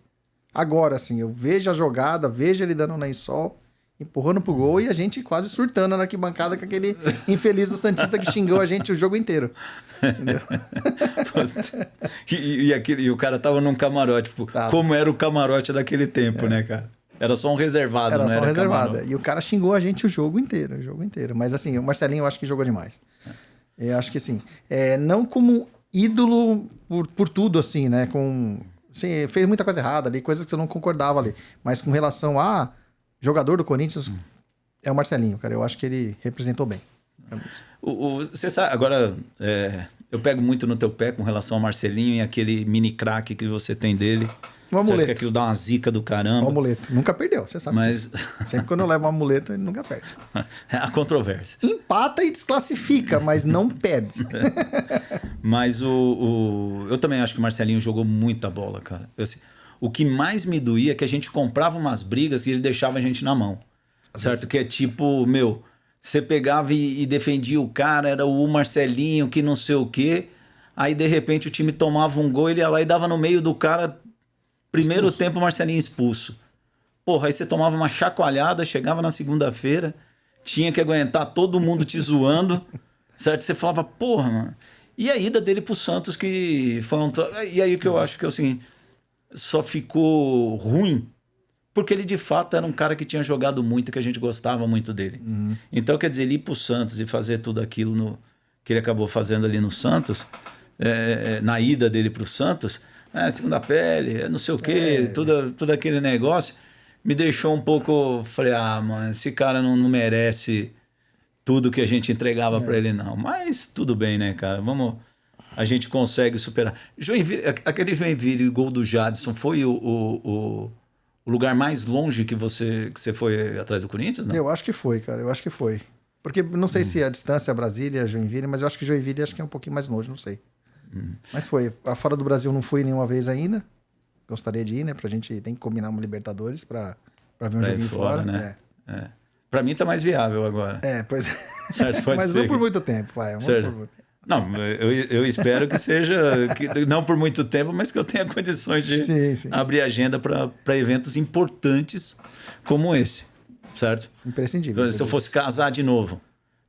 agora, assim. Eu vejo a jogada, vejo ele dando lençol, empurrando pro gol e a gente quase surtando na arquibancada com aquele infeliz do Santista que xingou a gente o jogo inteiro. Entendeu?
e o cara tava num camarote, tipo, como era o camarote daquele tempo, né, cara? Era só um reservado,
era
não
só
era
reservado.
camarote.
E o cara xingou a gente o jogo inteiro. Mas assim, o Marcelinho eu acho que jogou demais. Eu acho que assim, não como ídolo por tudo, assim, né? Assim, fez muita coisa errada ali, coisas que eu não concordava ali. Mas com relação a jogador do Corinthians, é o Marcelinho, cara. Eu acho que ele representou bem.
Você sabe, agora, eu pego muito no teu pé com relação ao Marcelinho e aquele mini craque que você tem dele.
Um amuleto.
Certo que aquilo dá uma zica do caramba.
Um amuleto. Nunca perdeu, você sabe disso. Sempre quando eu levo um amuleto, ele nunca perde.
Há controvérsias.
Empata e desclassifica, mas não perde.
Mas eu também acho que o Marcelinho jogou muita bola, cara. Assim, o que mais me doía é que a gente comprava umas brigas e ele deixava a gente na mão. Certo? Que é tipo, você pegava e defendia o cara, era o Marcelinho, que não sei o quê. Aí, de repente, o time tomava um gol, ele ia lá e dava no meio do cara. Primeiro tempo, o Marcelinho expulso. Porra, aí você tomava uma chacoalhada, chegava na segunda-feira, tinha que aguentar todo mundo te zoando, certo? Você falava, porra, mano. E a ida dele pro Santos, que foi um... E aí que eu acho que, assim, só ficou ruim, porque ele, de fato, era um cara que tinha jogado muito, que a gente gostava muito dele. Então, quer dizer, ele ir pro Santos e fazer tudo aquilo que ele acabou fazendo ali no Santos, na ida dele pro Santos... segunda pele, não sei o quê, tudo aquele negócio, me deixou um pouco... Falei, mano, esse cara não merece tudo que a gente entregava para ele, não. Mas tudo bem, né, cara? A gente consegue superar. Aquele Joinville, gol do Jadson, foi o lugar mais longe que você foi atrás do Corinthians, não?
Eu acho que foi, cara, eu acho que foi. Porque não sei se a distância é Brasília, Joinville, mas eu acho que Joinville é um pouquinho mais longe, não sei. Mas foi. Fora do Brasil não fui nenhuma vez ainda. Gostaria de ir, né? Pra gente tem que combinar uma Libertadores pra ver um joguinho fora.
Né? Pra mim tá mais viável agora.
Pois é.
Certo,
mas não por muito tempo, pai.
Não, eu espero que seja... não por muito tempo, mas que eu tenha condições de abrir agenda para eventos importantes como esse. Certo?
Imprescindível.
Se eu fosse casar de novo,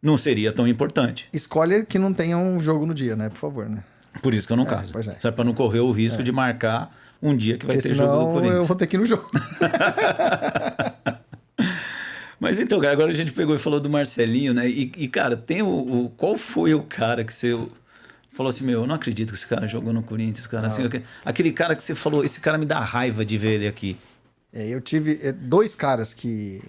não seria tão importante.
Escolha que não tenha um jogo no dia, né? Por favor, né?
Por isso que eu não caso.
Pois é.
Sabe, para não correr o risco de marcar um dia que vai ter
senão
jogo do Corinthians.
Eu vou ter que ir no jogo.
Mas então, agora a gente pegou e falou do Marcelinho, né? E cara, tem qual foi o cara que você falou assim, eu não acredito que esse cara jogou no Corinthians, cara. Assim, aquele cara que você falou, esse cara me dá raiva de ver ele aqui.
Eu tive 2 caras que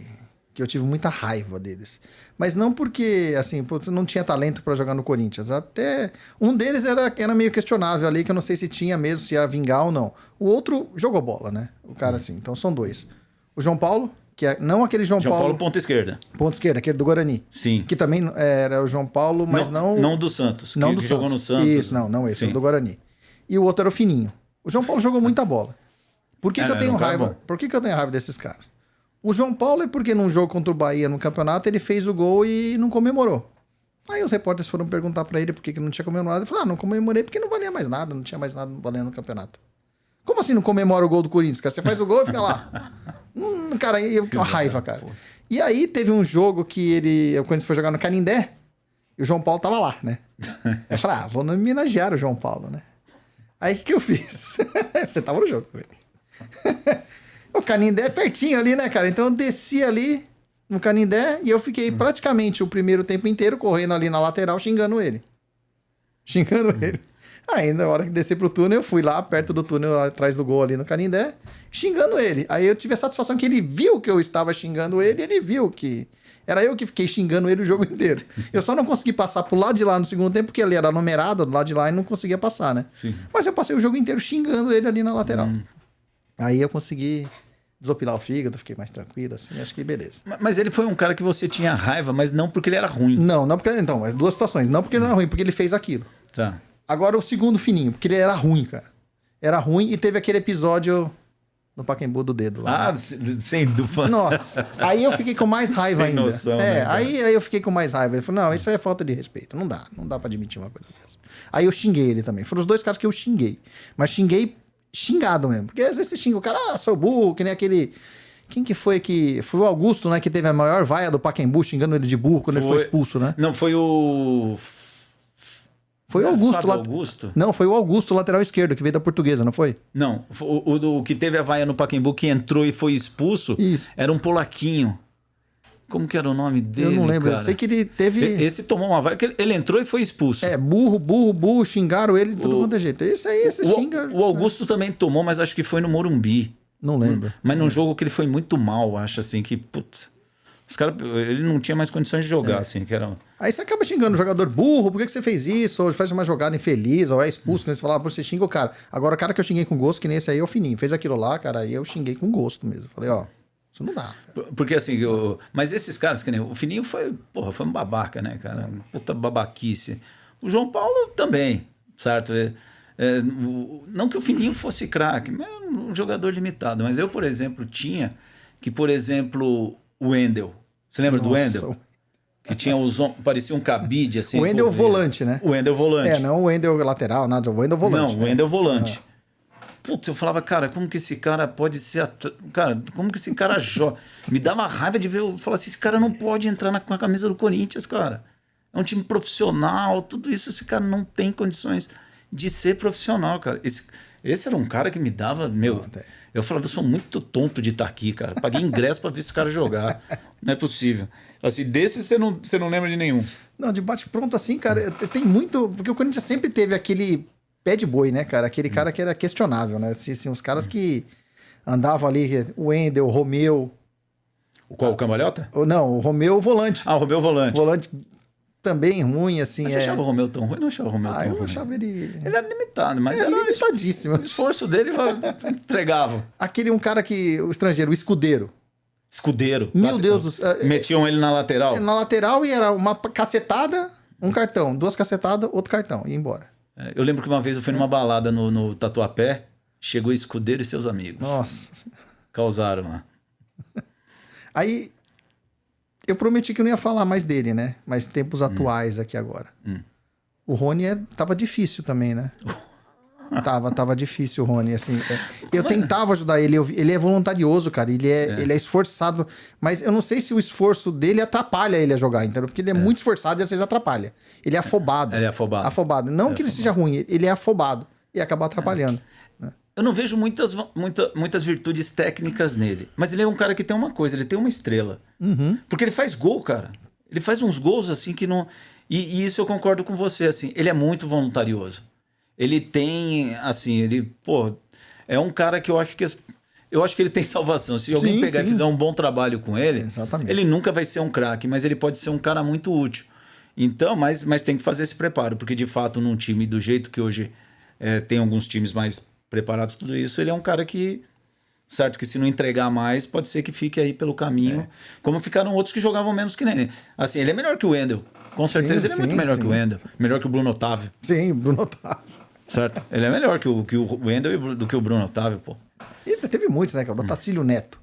eu tive muita raiva deles. Mas não porque, assim, não tinha talento para jogar no Corinthians. Até um deles era meio questionável ali, que eu não sei se tinha mesmo, se ia vingar ou não. O outro jogou bola, né? O cara, assim. Então, são 2. O João Paulo, que é não aquele João Paulo...
ponta esquerda.
Ponta esquerda, aquele do Guarani.
Sim.
Que também era o João Paulo, mas não...
Não do Santos.
Não do
que
Santos.
Jogou no Santos.
Isso, não esse, o do Guarani. E o outro era o Fininho. O João Paulo jogou muita bola. Por que eu tenho raiva? Por que eu tenho raiva desses caras? O João Paulo é porque num jogo contra o Bahia no campeonato ele fez o gol e não comemorou. Aí os repórteres foram perguntar pra ele por que não tinha comemorado. Ele falou, não comemorei porque não valia mais nada, não tinha mais nada valendo no campeonato. Como assim não comemora o gol do Corinthians, cara? Você faz o gol e fica lá. Cara, eu tenho uma raiva, cara. E aí teve um jogo que o Corinthians foi jogar no Canindé e o João Paulo tava lá, né? Eu falei, vou homenagear o João Paulo, né? Aí o que eu fiz? Você tava no jogo também. O Canindé é pertinho ali, né, cara? Então eu desci ali no Canindé e eu fiquei praticamente o primeiro tempo inteiro correndo ali na lateral, xingando ele. Aí, na hora que desci pro túnel, eu fui lá perto do túnel, lá atrás do gol ali no Canindé, xingando ele. Aí eu tive a satisfação que ele viu que eu estava xingando ele, ele viu que era eu que fiquei xingando ele o jogo inteiro. Eu só não consegui passar pro lado de lá no segundo tempo, porque ele era numerado do lado de lá e não conseguia passar, né?
Sim.
Mas eu passei o jogo inteiro xingando ele ali na lateral. Aí eu consegui desopilar o fígado, fiquei mais tranquilo, assim, acho que beleza.
Mas ele foi um cara que você tinha raiva, mas não porque ele era ruim.
Não porque... Então, 2 situações. Não porque ele não era ruim, porque ele fez aquilo.
Tá.
Agora o segundo Fininho, porque ele era ruim, cara. Era ruim e teve aquele episódio no Pacaembu do dedo lá.
Ah, sem dúvida.
Nossa, aí eu fiquei com mais raiva
Sem
ainda.
noção, né,
aí eu fiquei com mais raiva. Ele falou, não, isso aí é falta de respeito. Não dá pra admitir uma coisa dessa. Aí eu xinguei ele também. Foram os dois caras que eu xinguei. Mas xinguei xingado mesmo. Porque às vezes você xinga o cara, sou burro, que nem aquele... Quem que foi que... Foi o Augusto, né? Que teve a maior vaia do Pacaembu, xingando ele de burro quando ele foi expulso, né?
Não, foi o...
Foi o Augusto lá.
Augusto?
Não, foi o Augusto, lateral esquerdo, que veio da Portuguesa, não foi?
Não, o que teve a vaia no Pacaembu, que entrou e foi expulso,
Isso.
era um polaquinho. Como que era o nome dele,
Eu não lembro,
cara?
eu sei que ele teve...
Esse tomou uma vaia, ele entrou e foi expulso.
Burro, xingaram ele de tudo quanto é jeito. Isso aí, você xinga...
O Augusto também tomou, mas acho que foi no Morumbi.
Não lembro.
Mas num jogo que ele foi muito mal, acho assim, que, putz... Os caras, ele não tinha mais condições de jogar, assim, que era...
Aí você acaba xingando o jogador burro, por que você fez isso? Ou faz uma jogada infeliz, ou é expulso, quando você fala, você xinga o cara. Agora, o cara que eu xinguei com gosto, que nem esse aí é o Fininho. Fez aquilo lá, cara, aí eu xinguei com gosto mesmo. Falei, ó, isso não dá. Cara.
Porque assim, mas esses caras, que nem o Fininho foi um babaca, né, cara? Puta babaquice. O João Paulo também, certo? Não que o Fininho fosse craque, mas era um jogador limitado. Mas eu, por exemplo, tinha que, por exemplo, o Wendel. Você lembra do Wendel? Que tinha parecia um cabide, assim.
O Wendel é o volante, né?
O Wendel volante.
Não o Wendel lateral, nada, o Wendel volante.
Não, o Wendel volante. Putz, eu falava, cara, como que esse cara pode ser... Cara, como que esse cara joga? Me dá uma raiva de ver... Eu falava assim, esse cara não pode entrar com a camisa do Corinthians, cara. É um time profissional, tudo isso, esse cara não tem condições de ser profissional, cara. Esse era um cara que me dava... Eu falava, eu sou muito tonto de estar aqui, cara. Paguei ingresso pra ver esse cara jogar. Não é possível. Assim, desse você não lembra de nenhum.
Não, de bate-pronto assim, cara, tem muito... Porque o Corinthians sempre teve aquele pé de boi, né, cara? Aquele cara que era questionável, né? Assim, os caras que andavam ali, o Wendel, o Romeu...
Qual, o Cambalhota?
Não, o Romeu, o volante.
Ah, o Romeu volante.
Volante também ruim, assim.
Mas você achava o Romeu tão ruim? Não achava o Romeu tão ruim?
Eu achava ele...
Ele era limitado, mas
era limitadíssimo.
O esforço dele entregava.
Aquele um cara que... O estrangeiro, o Escudeiro.
Escudeiro.
Meu Deus do céu.
Metiam ele na lateral?
Na lateral e era uma cacetada, um cartão. 2 cacetadas, outro cartão. E ia embora.
Eu lembro que uma vez eu fui numa balada no Tatuapé, chegou Escudeiro e seus amigos.
Nossa.
Causaram lá.
Aí, eu prometi que eu não ia falar mais dele, né? Mas tempos atuais aqui agora. O Rony tava difícil também, né? Tava difícil o Rony, assim. Eu tentava ajudar ele, ele é voluntarioso, cara. Ele é esforçado, mas eu não sei se o esforço dele atrapalha ele a jogar, entendeu? Porque ele é muito esforçado e às vezes atrapalha. Ele é afobado.
Ele é afobado.
Afobado. Não que ele seja ruim, ele é afobado e acaba atrapalhando. Né?
Eu não vejo muitas virtudes técnicas nele, mas ele é um cara que tem uma coisa, ele tem uma estrela. Porque ele faz gol, cara. Ele faz uns gols assim que não... E isso eu concordo com você, assim. Ele é muito voluntarioso. Ele tem, assim, é um cara que eu acho que ele tem salvação. Se alguém pegar e fizer um bom trabalho com ele, ele nunca vai ser um craque, mas ele pode ser um cara muito útil. Então, mas tem que fazer esse preparo, porque de fato num time do jeito que hoje tem alguns times mais preparados, tudo isso, ele é um cara que, certo, que se não entregar mais, pode ser que fique aí pelo caminho, como ficaram outros que jogavam menos que nem. Assim, ele é melhor que o Wendel. Com certeza ele é muito melhor que o Wendel. Melhor que o Bruno Otávio.
Sim, o Bruno Otávio.
Certo? Ele é melhor que o Wendel do que o Bruno Otávio, pô.
E teve muitos, né, cara? O Tacílio Neto.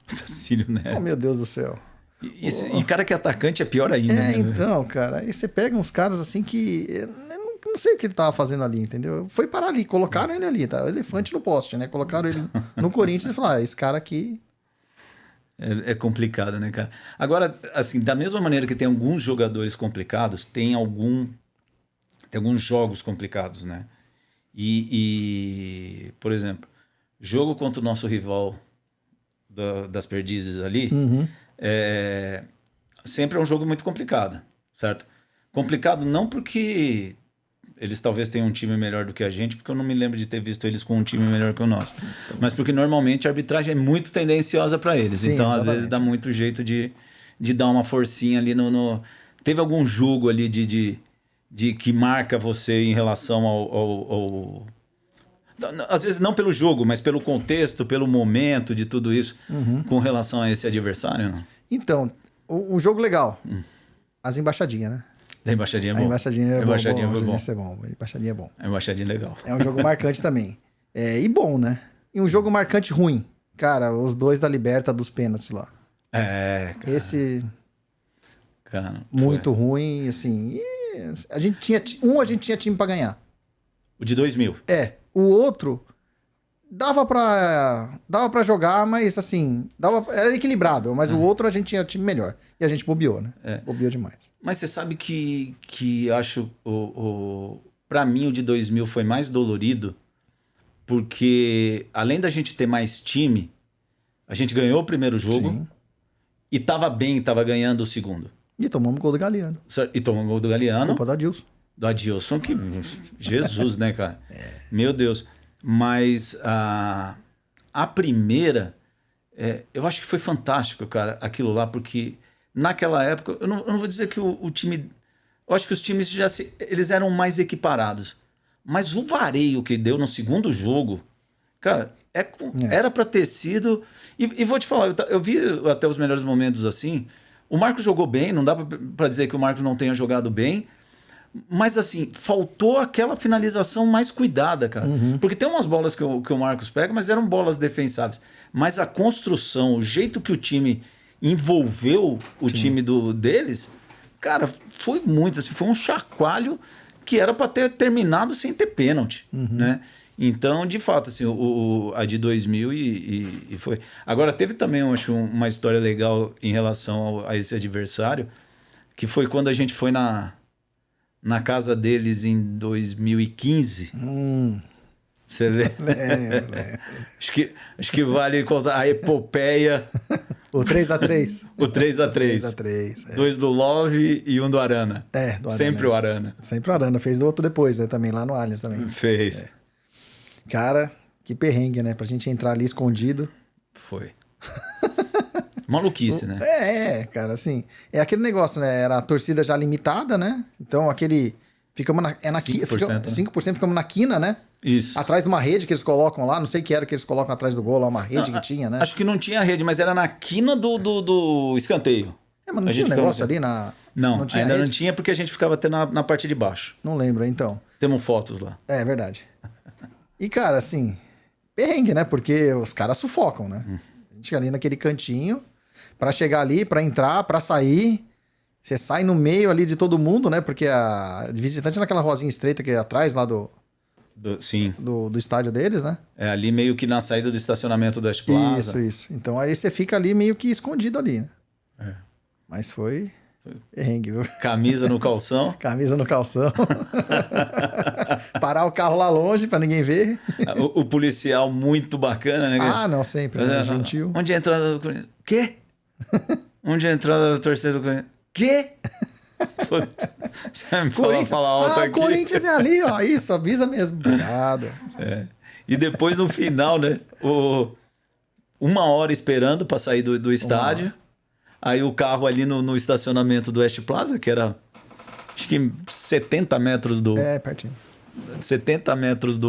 Tacílio Neto.
Oh, meu Deus do céu.
E cara que é atacante é pior ainda, né?
Então, cara, aí você pega uns caras assim que... Eu não sei o que ele tava fazendo ali, entendeu? Foi parar ali, colocaram ele ali, tá? Elefante no poste, né? Colocaram ele no Corinthians e falaram, esse cara aqui...
É complicado, né, cara? Agora, assim, da mesma maneira que tem alguns jogadores complicados, tem alguns jogos complicados, né? E, por exemplo, jogo contra o nosso rival das Perdizes ali, sempre é um jogo muito complicado, certo? Complicado não porque eles talvez tenham um time melhor do que a gente, porque eu não me lembro de ter visto eles com um time melhor que o nosso, mas porque normalmente a arbitragem é muito tendenciosa para eles. Sim, então exatamente. Às vezes dá muito jeito de dar uma forcinha ali Teve algum jogo ali de que marca você em relação ao... Às vezes não pelo jogo, mas pelo contexto, pelo momento de tudo isso, com relação a esse adversário, não?
Então, um jogo legal. As embaixadinhas, né?
A embaixadinha é bom.
A embaixadinha é bom.
Isso
é bom. A embaixadinha é bom.
A embaixadinha é legal.
É um jogo marcante também. E bom, né? E um jogo marcante ruim. Cara, os 2 da Liberta dos pênaltis lá.
Cara.
Esse...
Cara,
muito ruim, assim. E a gente tinha time pra ganhar.
O de 2000.
O outro dava pra jogar, mas assim, era equilibrado. Mas o outro a gente tinha time melhor. E a gente bobeou, né? Bobeou demais.
Mas você sabe que acho, pra mim, o de 2000 foi mais dolorido, porque além da gente ter mais time, a gente ganhou o primeiro jogo. Sim. E tava ganhando o segundo.
E tomamos gol do Galeano.
E tomamos gol do Galeano.
Culpa do Adilson.
Do Adilson, que... Jesus, né, cara? Meu Deus. Mas a primeira, eu acho que foi fantástico, cara, aquilo lá, porque naquela época, eu não vou dizer que o time... Eu acho que os times eles eram mais equiparados. Mas o vareio que deu no segundo jogo, cara, era pra ter sido... E vou te falar, eu vi até os melhores momentos assim... O Marcos jogou bem, não dá para dizer que o Marcos não tenha jogado bem, mas assim, faltou aquela finalização mais cuidada, cara. Porque tem umas bolas que o Marcos pega, mas eram bolas defensáveis. Mas a construção, o jeito que o time envolveu o time deles, cara, foi muito, assim, foi um chacoalho que era para ter terminado sem ter pênalti, né? Então, de fato, assim, a de 2000 e foi... Agora, teve também, eu acho, uma história legal em relação a esse adversário, que foi quando a gente foi na casa deles em 2015. Você lembra?
Lembro.
Acho que vale contar a epopeia.
O 3x3.
O 3x3.
3x3.
2 do Love e 1 do Arana.
Do Arana.
Sempre o Arana.
Sempre o Arana. Fez do outro depois, né? Também, lá no Allianz também.
Fez.
Cara, que perrengue, né? Pra gente entrar ali escondido.
Foi. Maluquice, né?
Cara, assim... É aquele negócio, né? Era a torcida já limitada, né? Então, ficamos na 5%, ficamos na quina, né?
Isso.
Atrás de uma rede que eles colocam lá. Não sei o que era que eles colocam atrás do gol lá. Uma rede que tinha, né?
Acho que não tinha rede, mas era na quina do escanteio.
Mas não tinha um negócio ali na...
Não tinha ainda rede? Não tinha, porque a gente ficava até na parte de baixo.
Não lembro, então.
Temos fotos lá.
É verdade. E, cara, assim, perrengue, né? Porque os caras sufocam, né? A gente ali naquele cantinho, pra chegar ali, pra entrar, pra sair. Você sai no meio ali de todo mundo, né? Porque a visitante é naquela rosinha estreita que é atrás lá
sim.
Do estádio deles, né?
É ali meio que na saída do estacionamento do West Plaza.
Isso. Então aí você fica ali meio que escondido ali, né? Mas foi perrengue, viu?
Camisa no calção.
Camisa no calção. Parar o carro lá longe pra ninguém ver.
O policial muito bacana, né?
Não, sempre. Né? Gentil.
Onde é a entrada do Corinthians? Quê? Onde é a entrada do torcedor do Corinthians? Quê? Puta, você vai me falar alto aqui.
Corinthians é ali, ó. Isso, avisa mesmo. Obrigado.
E depois no final, né? 1 hora esperando pra sair do estádio. Aí o carro ali no estacionamento do West Plaza, que era acho que 70 metros do...
pertinho.
70 metros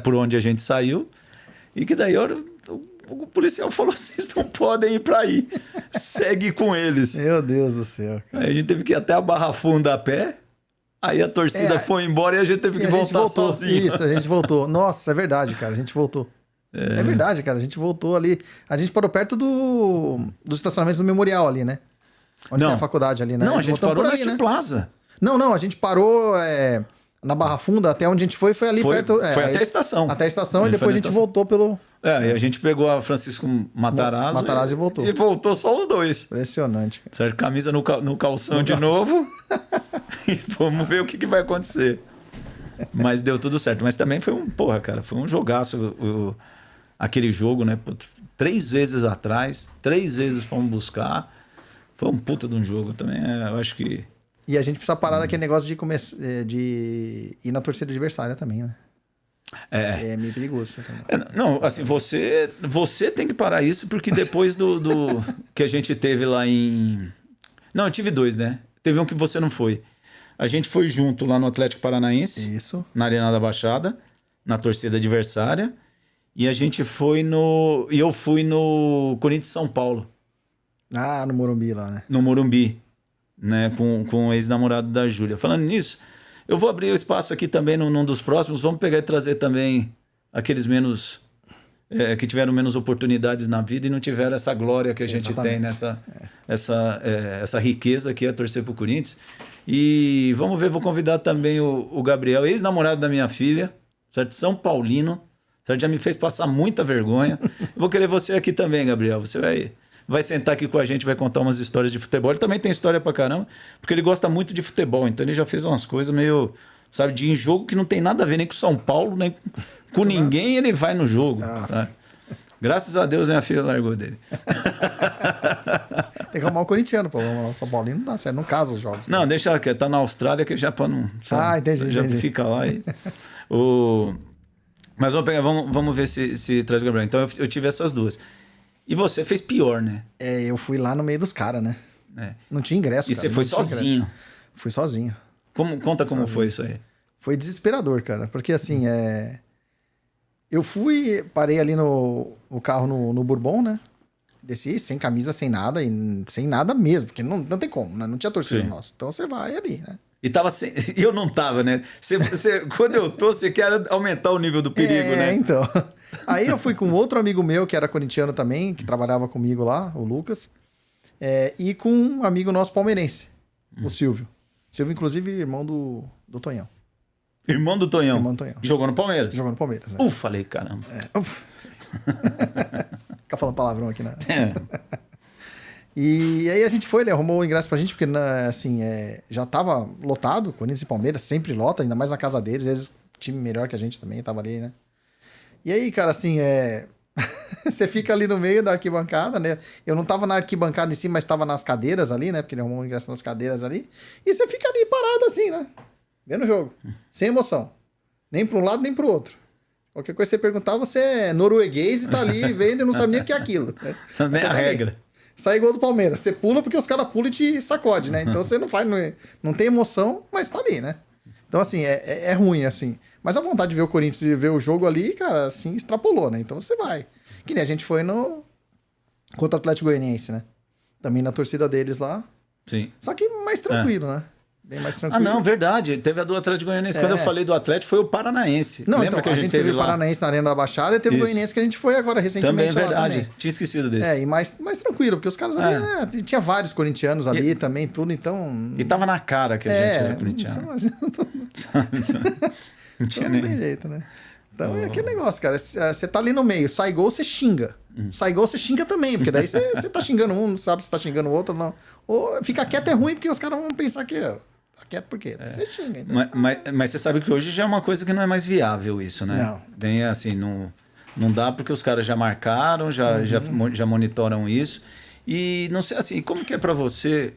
por onde a gente saiu. E que daí o policial falou, vocês não podem ir para aí. Segue com eles.
Meu Deus do céu. Cara.
Aí a gente teve que ir até a Barra Funda a pé. Aí a torcida foi embora e a gente teve que voltar sozinho.
Isso, a gente voltou. Nossa, é verdade, cara. A gente voltou. É verdade, cara. A gente voltou ali. A gente parou perto do estacionamento do Memorial ali, né? Onde tem a faculdade ali, né?
Não, a gente parou no West Plaza.
Não. A gente parou na Barra Funda, até onde a gente foi ali perto.
Foi até a estação.
Até a estação e depois a gente voltou pelo...
e a gente pegou a Francisco Matarazzo
e voltou.
E voltou só os dois.
Impressionante. Cara.
Certo, camisa no calção de novo. E vamos ver o que vai acontecer. Mas deu tudo certo. Mas também foi foi um jogaço. Aquele jogo, né? 3 vezes atrás, 3 vezes fomos buscar. Foi um puta de um jogo também. Eu acho que...
E a gente precisa parar daquele negócio de ir na torcida adversária também, né? É meio perigoso também.
Não, assim, você tem que parar isso, porque depois do que a gente teve lá em... Não, eu tive 2, né? Teve um que você não foi. A gente foi junto lá no Atlético Paranaense.
Isso.
Na Arena da Baixada, na torcida adversária. E a gente foi e eu fui no Corinthians São Paulo.
No Morumbi lá, né?
No Morumbi, né? Com o ex-namorado da Júlia. Falando nisso, eu vou abrir o espaço aqui também num dos próximos. Vamos pegar e trazer também aqueles menos que tiveram menos oportunidades na vida e não tiveram essa glória que a gente tem essa riqueza que é torcer pro Corinthians. E vamos ver, vou convidar também o Gabriel, ex-namorado da minha filha, certo? São Paulino, certo? Já me fez passar muita vergonha. Vou querer você aqui também, Gabriel. Você vai sentar aqui com a gente, vai contar umas histórias de futebol. Ele também tem história pra caramba, porque ele gosta muito de futebol, então ele já fez umas coisas meio, sabe, de jogo que não tem nada a ver nem com São Paulo, nem com ninguém, ele vai no jogo. Tá? Graças a Deus, minha filha largou dele.
Tem que arrumar o corintiano, pô. O São Paulino não dá certo, não casa os jogos.
Não, deixa ela que tá na Austrália, que já para não... Sabe,
entendi.
Já fica lá e... Mas vamos ver se traz o Gabriel. Então eu tive essas duas. E você fez pior, né?
Eu fui lá no meio dos caras, né? Não tinha ingresso,
E cara, você foi sozinho?
Fui sozinho.
Conta como foi isso aí.
Foi desesperador, cara. Porque assim, eu parei ali no carro no Bourbon, né? Desci sem camisa, sem nada, e sem nada mesmo, porque não tem como, né? Não tinha torcida nossa. Então você vai ali, né?
E tava sem... Eu não tava, né? Quando eu tô, você quer aumentar o nível do perigo, né?
Então. Aí eu fui com outro amigo meu, que era corintiano também, que trabalhava comigo lá, o Lucas, e com um amigo nosso palmeirense, o Silvio. Silvio, inclusive, irmão do Tonhão.
Irmão do Tonhão?
Irmão do Tonhão.
Jogou no Palmeiras?
Jogou no Palmeiras,
Falei, caramba.
Ficar falando palavrão aqui, né? E aí a gente foi, ele arrumou o ingresso pra gente, porque assim, já tava lotado, Corinthians e Palmeiras sempre lota, ainda mais na casa deles, eles, time melhor que a gente também, tava ali, né? E aí, cara, assim, você fica ali no meio da arquibancada, né? Eu não tava na arquibancada em si, mas tava nas cadeiras ali, né? Porque ele arrumou o ingresso nas cadeiras ali. E você fica ali parado assim, né? Vendo o jogo. Sem emoção. Nem pra um lado, nem pro outro. Qualquer coisa que você perguntar, você é norueguês e tá ali vendo e não sabe nem o que é aquilo. Né?
Também é a regra.
Sai gol do Palmeiras. Você pula porque os caras pulam e te sacode, né? Então você não tem emoção, mas tá ali, né? Então, assim, é ruim, assim. Mas a vontade de ver o Corinthians e ver o jogo ali, cara, assim, extrapolou, né? Então você vai. Que nem a gente foi contra o Atlético Goianiense, né? Também na torcida deles lá.
Sim.
Só que mais tranquilo, né? Bem mais tranquilo.
Não, verdade. Teve a do Atlético Goianiense. Quando eu falei do Atlético, foi o Paranaense.
Não,
lembra
então,
que a gente teve
o
lá?
Paranaense na Arena da Baixada e teve o Goianiense que a gente foi agora recentemente.
Também é verdade.
Lá também.
Tinha esquecido desse.
E mais tranquilo, porque os caras ali, tinha vários corintianos ali também, tudo, então...
E tava na cara que a gente era corintiano.
Não tem jeito, né? Então é aquele negócio, cara. Você tá ali no meio, sai gol, você xinga. Sai gol, você xinga também, porque daí você tá xingando um, não sabe se tá xingando o outro, não. Ou fica quieto é ruim, porque os caras vão pensar que... Tá quieto por quê? Você xinga, então.
Mas você sabe que hoje já é uma coisa que não é mais viável isso, né?
Não.
Bem assim, não dá porque os caras já marcaram, já monitoram isso. E não sei, assim, como que é para você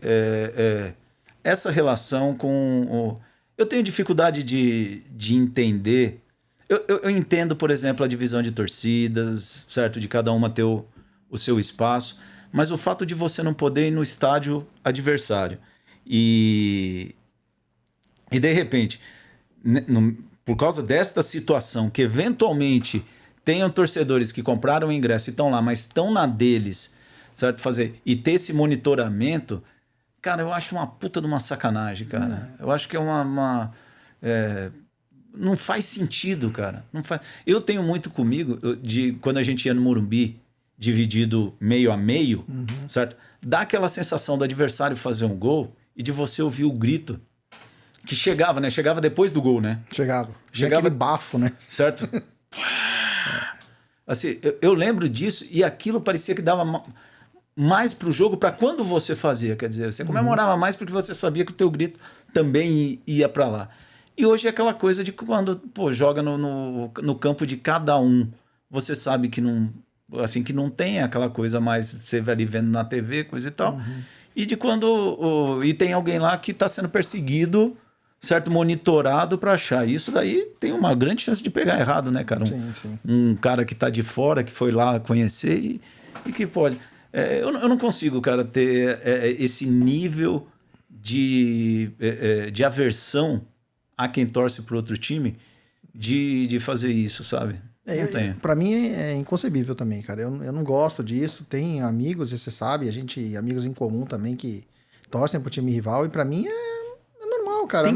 essa relação com... Eu tenho dificuldade de entender... Eu entendo, por exemplo, a divisão de torcidas, certo? De cada uma ter o seu espaço, mas o fato de você não poder ir no estádio adversário e de repente, por causa desta situação, que eventualmente tenham torcedores que compraram o ingresso e estão lá, mas estão na deles, certo? E ter esse monitoramento, cara, eu acho uma puta de uma sacanagem, cara. Eu acho que é não faz sentido, cara. Não faz... Eu tenho muito comigo quando a gente ia no Morumbi, dividido meio a meio, certo? Dá aquela sensação do adversário fazer um gol e de você ouvir o grito que chegava, né? Chegava depois do gol, né?
Chegava aquele bafo, né?
Certo? Assim, eu lembro disso e aquilo parecia que dava mais pro jogo para quando você fazia, quer dizer, você comemorava mais porque você sabia que o teu grito também ia para lá. E hoje é aquela coisa de quando joga no campo de cada um, você sabe que não tem aquela coisa mais, você vai ali vendo na TV, coisa e tal, e de quando e tem alguém lá que está sendo perseguido, certo, monitorado para achar. Isso daí tem uma grande chance de pegar errado, né, cara?
Sim.
Um cara que está de fora, que foi lá conhecer e que pode... eu não consigo, cara, ter esse nível de aversão a quem torce para outro time de fazer isso, sabe? Não tem.
Pra mim é inconcebível também, cara. Eu não gosto disso. Tem amigos, e você sabe, amigos em comum também que torcem pro time rival, e pra mim é normal, cara.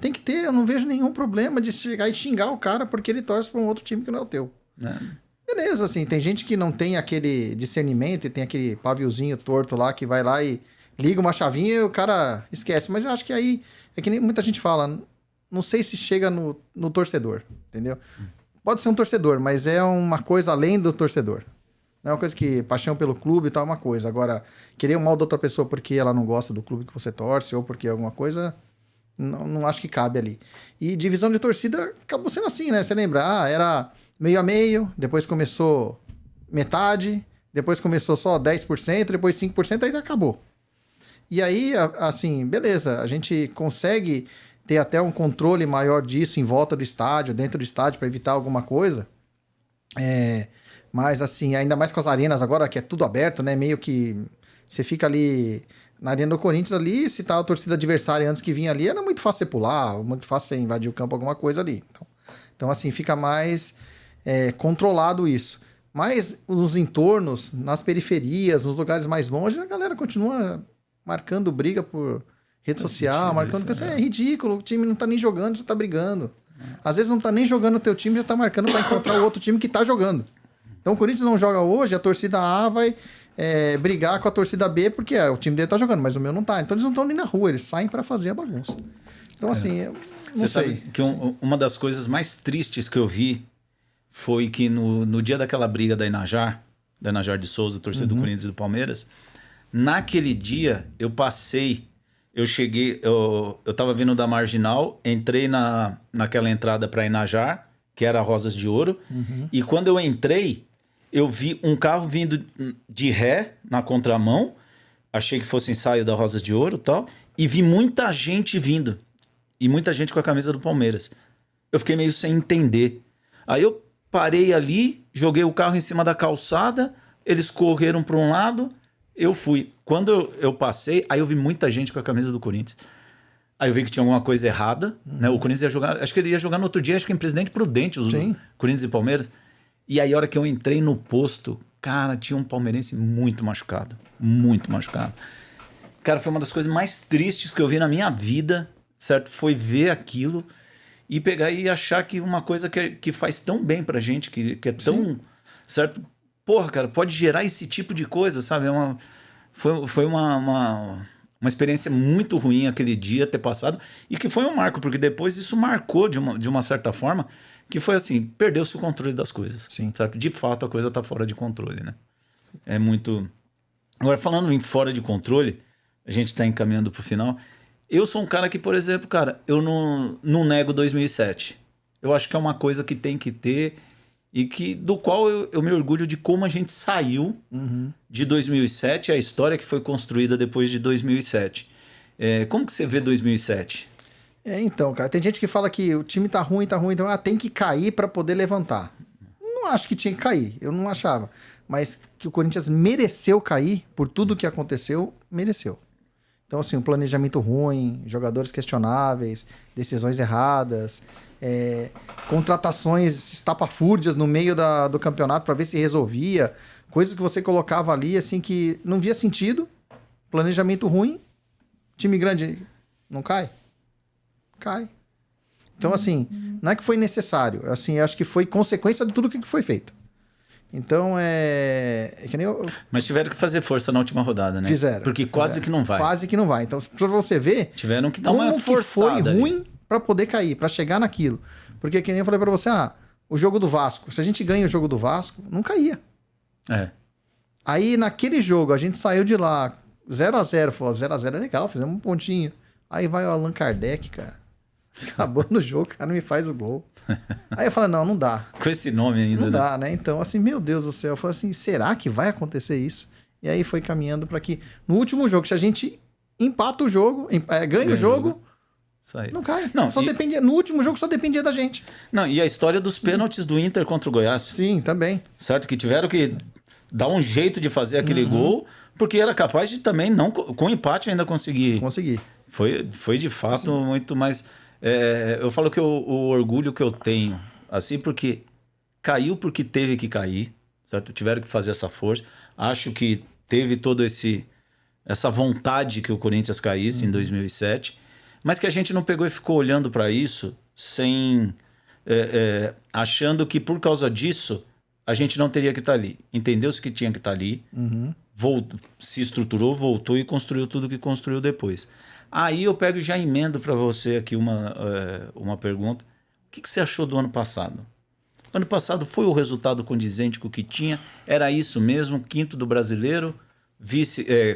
Tem que ter. Eu não vejo nenhum problema de chegar e xingar o cara porque ele torce pra um outro time que não é o teu. beleza, assim, tem gente que não tem aquele discernimento e tem aquele paviozinho torto lá que vai lá e liga uma chavinha e o cara esquece. Mas eu acho que aí, é que nem muita gente fala, não sei se chega no torcedor, entendeu? Pode ser um torcedor, mas é uma coisa além do torcedor. Não é uma coisa que paixão pelo clube e tal é uma coisa. Agora, querer o mal da outra pessoa porque ela não gosta do clube que você torce ou porque alguma coisa, não acho que cabe ali. E divisão de torcida acabou sendo assim, né? Você lembra? Era meio a meio, depois começou metade, depois começou só 10%, depois 5%, aí acabou. E aí, assim, beleza, a gente consegue ter até um controle maior disso em volta do estádio, dentro do estádio, para evitar alguma coisa. Mas, assim, ainda mais com as arenas agora, que é tudo aberto, né? Meio que você fica ali na Arena do Corinthians ali, se tá a torcida adversária antes que vinha ali, era muito fácil você pular, muito fácil você invadir o campo, alguma coisa ali. Então assim, fica mais controlado isso. Mas nos entornos, nas periferias, nos lugares mais longe, a galera continua marcando briga por rede social, marcando que é ridículo, o time não tá nem jogando, você tá brigando. Às vezes não tá nem jogando o teu time, já tá marcando para encontrar o outro time que tá jogando. Então o Corinthians não joga hoje, a torcida A vai brigar com a torcida B porque o time dele tá jogando, mas o meu não tá. Então eles não estão nem na rua, eles saem para fazer a bagunça. Então assim, não
Você
sei.
sabe que uma das coisas mais tristes que eu vi foi que no dia daquela briga da Inajar de Souza, torcida do Corinthians e do Palmeiras, naquele dia eu cheguei, eu tava vindo da Marginal, entrei naquela entrada para Inajar, que era Rosas de Ouro, e quando eu entrei, eu vi um carro vindo de ré na contramão, achei que fosse ensaio da Rosas de Ouro e tal, e vi muita gente vindo, e muita gente com a camisa do Palmeiras. Eu fiquei meio sem entender. Aí eu parei ali, joguei o carro em cima da calçada, eles correram para um lado, eu fui. Quando eu passei, aí eu vi muita gente com a camisa do Corinthians. Aí eu vi que tinha alguma coisa errada, né? O Corinthians ia jogar, acho que ele ia jogar no outro dia, acho que em Presidente Prudente, os Corinthians e Palmeiras. E aí a hora que eu entrei no posto, cara, tinha um palmeirense muito machucado. Muito machucado. Cara, foi uma das coisas mais tristes que eu vi na minha vida, certo? Foi ver aquilo e pegar e achar que uma coisa que faz tão bem pra gente, que é tão... Certo? Porra, cara, pode gerar esse tipo de coisa, sabe? Foi uma experiência muito ruim aquele dia ter passado e que foi um marco, porque depois isso marcou de uma certa forma, que foi assim, perdeu-se o controle das coisas.
Sim.
Certo? De fato, a coisa tá fora de controle, né? É muito... Agora, falando em fora de controle, a gente tá encaminhando pro final. Eu sou um cara que, por exemplo, cara, eu não nego 2007. Eu acho que é uma coisa que tem que ter e do qual eu me orgulho de como a gente saiu de 2007, a história que foi construída depois de 2007. Como que você vê 2007?
Então, cara, tem gente que fala que o time tá ruim, então tem que cair para poder levantar. Não acho que tinha que cair, eu não achava. Mas que o Corinthians mereceu cair por tudo que aconteceu, mereceu. Então, assim, um planejamento ruim, jogadores questionáveis, decisões erradas, contratações estapafúrdias no meio do campeonato para ver se resolvia, coisas que você colocava ali, assim, que não via sentido, planejamento ruim, time grande não cai? Cai. Então, assim, não é que foi necessário, assim, acho que foi consequência de tudo que foi feito. Então, que nem
Mas tiveram que fazer força na última rodada, né?
Fizeram.
Porque quase que não vai.
Quase que não vai. Então, pra você ver...
Tiveram que dar uma forçada.
Foi ruim pra poder cair, pra chegar naquilo. Porque, que nem eu falei pra você, o jogo do Vasco. Se a gente ganha o jogo do Vasco, não caía. Aí, naquele jogo, a gente saiu de lá 0x0. Falou, 0x0 é legal, fizemos um pontinho. Aí vai o Allan Kardec, cara. Acabou no jogo, o cara me faz o gol. Aí eu falei, não dá.
Com esse nome ainda.
Não dá, né? Então, assim, meu Deus do céu. Eu falei assim, será que vai acontecer isso? E aí foi caminhando para que no último jogo, se a gente empata o jogo, ganha o jogo, não cai. Dependia, no último jogo só dependia da gente.
Não, e a história dos pênaltis do Inter contra o Goiás.
Sim, também.
Certo? Que tiveram que dar um jeito de fazer aquele gol, porque era capaz de também, não, com empate, ainda conseguir. Foi de fato muito mais... eu falo que o orgulho que eu tenho, assim, porque caiu porque teve que cair, certo? Tiveram que fazer essa força. Acho que teve toda essa vontade que o Corinthians caísse em 2007, mas que a gente não pegou e ficou olhando para isso sem... achando que por causa disso a gente não teria que estar ali. Entendeu-se que tinha que estar ali, se estruturou, voltou e construiu tudo que construiu depois. Aí eu pego e já emendo para você aqui uma pergunta. O que você achou do ano passado? Ano passado foi o resultado condizente com o que tinha? Era isso mesmo? Quinto do brasileiro,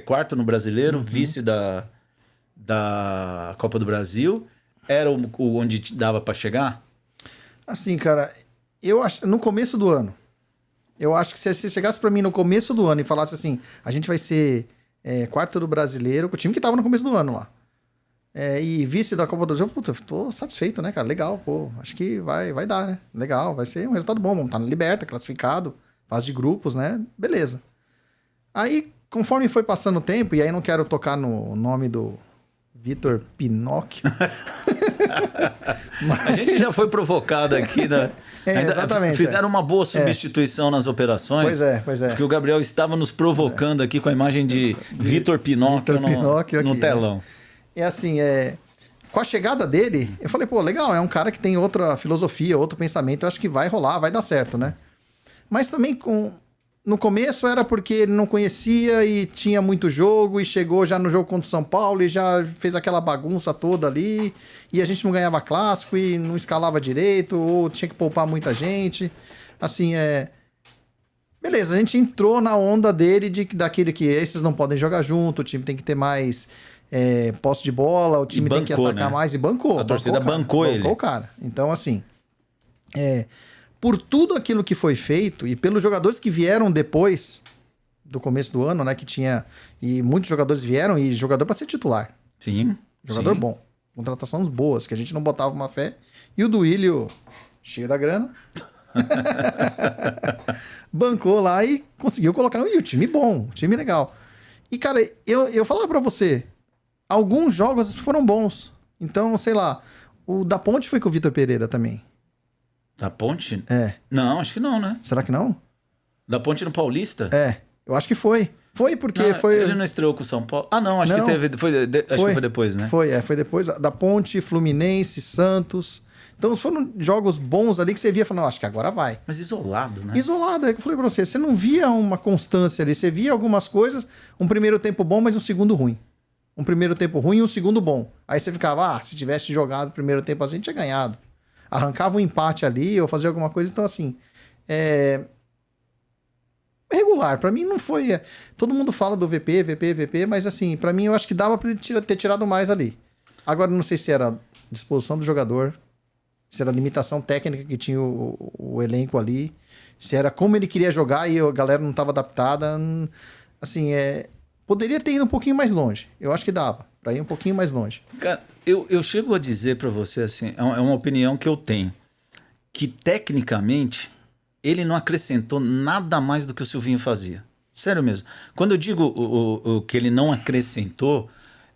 quarto no brasileiro, vice da Copa do Brasil? Era onde dava para chegar?
Assim, cara, eu acho no começo do ano. Eu acho que se você chegasse para mim no começo do ano e falasse assim, a gente vai ser quarto do brasileiro, o time que tava no começo do ano lá. E vice da Copa do Brasil, puta, tô satisfeito, né, cara? Legal, pô, acho que vai dar, né? Legal, vai ser um resultado bom, vamos estar na Liberta, classificado, fase de grupos, né? Beleza. Aí, conforme foi passando o tempo, e aí não quero tocar no nome do Vitor Pinóquio.
Mas... A gente já foi provocado aqui, né?
Exatamente.
Fizeram uma boa substituição nas operações.
Pois é.
Porque o Gabriel estava nos provocando aqui com a imagem de Vitor Pinóquio no telão.
É assim, com a chegada dele, eu falei, pô, legal, é um cara que tem outra filosofia, outro pensamento, eu acho que vai rolar, vai dar certo, né? Mas também no começo era porque ele não conhecia e tinha muito jogo e chegou já no jogo contra o São Paulo e já fez aquela bagunça toda ali e a gente não ganhava clássico e não escalava direito ou tinha que poupar muita gente. Assim, beleza, a gente entrou na onda dele daquele que esses não podem jogar junto, o time tem que ter mais... posse de bola, o time tem que atacar mais e bancou.
A torcida bancou ele.
Bancou o cara. Então, assim, por tudo aquilo que foi feito e pelos jogadores que vieram depois do começo do ano, né, que tinha... E muitos jogadores vieram e jogador para ser titular.
Sim.
Jogador bom. Contratações boas, que a gente não botava uma fé. E o Duílio, cheio da grana, bancou lá e conseguiu colocar o time bom, o time legal. E, cara, eu falava pra você... Alguns jogos foram bons. Então, sei lá, o da Ponte foi com o Vitor Pereira também.
Da Ponte?
É.
Não, acho que não, né?
Será que não?
Da Ponte no Paulista?
Eu acho que foi. Foi porque
não,
foi...
Ele não estreou com o São Paulo? Ah, não, acho que teve... Acho que foi depois, né?
Foi depois. Da Ponte, Fluminense, Santos. Então foram jogos bons ali que você via e falando, acho que agora vai.
Mas isolado, né?
Isolado, é que eu falei pra você não via uma constância ali. Você via algumas coisas, um primeiro tempo bom, mas um segundo ruim. Um primeiro tempo ruim e um segundo bom. Aí você ficava, se tivesse jogado o primeiro tempo assim, tinha ganhado. Arrancava um empate ali ou fazia alguma coisa. Então, assim, regular. Pra mim não foi... Todo mundo fala do VP, mas assim, pra mim eu acho que dava pra ele ter tirado mais ali. Agora, não sei se era disposição do jogador, se era limitação técnica que tinha o elenco ali, se era como ele queria jogar e a galera não estava adaptada. Assim, poderia ter ido um pouquinho mais longe. Eu acho que dava para ir um pouquinho mais longe.
Cara, eu chego a dizer para você assim, é uma opinião que eu tenho, que tecnicamente ele não acrescentou nada mais do que o Silvinho fazia. Sério mesmo. Quando eu digo o que ele não acrescentou,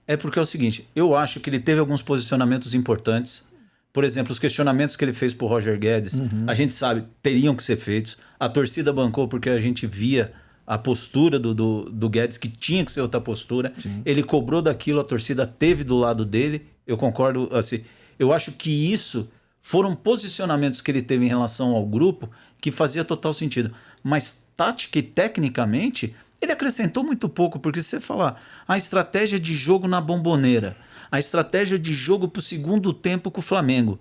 é porque é o seguinte, eu acho que ele teve alguns posicionamentos importantes. Por exemplo, os questionamentos que ele fez pro Roger Guedes, a gente sabe, teriam que ser feitos. A torcida bancou porque a gente via a postura do Guedes, que tinha que ser outra postura. Sim. Ele cobrou daquilo, a torcida teve do lado dele. Eu concordo, assim, eu acho que isso foram posicionamentos que ele teve em relação ao grupo que fazia total sentido. Mas tática e tecnicamente, ele acrescentou muito pouco, porque se você falar a estratégia de jogo na Bombonera, a estratégia de jogo pro segundo tempo com o Flamengo.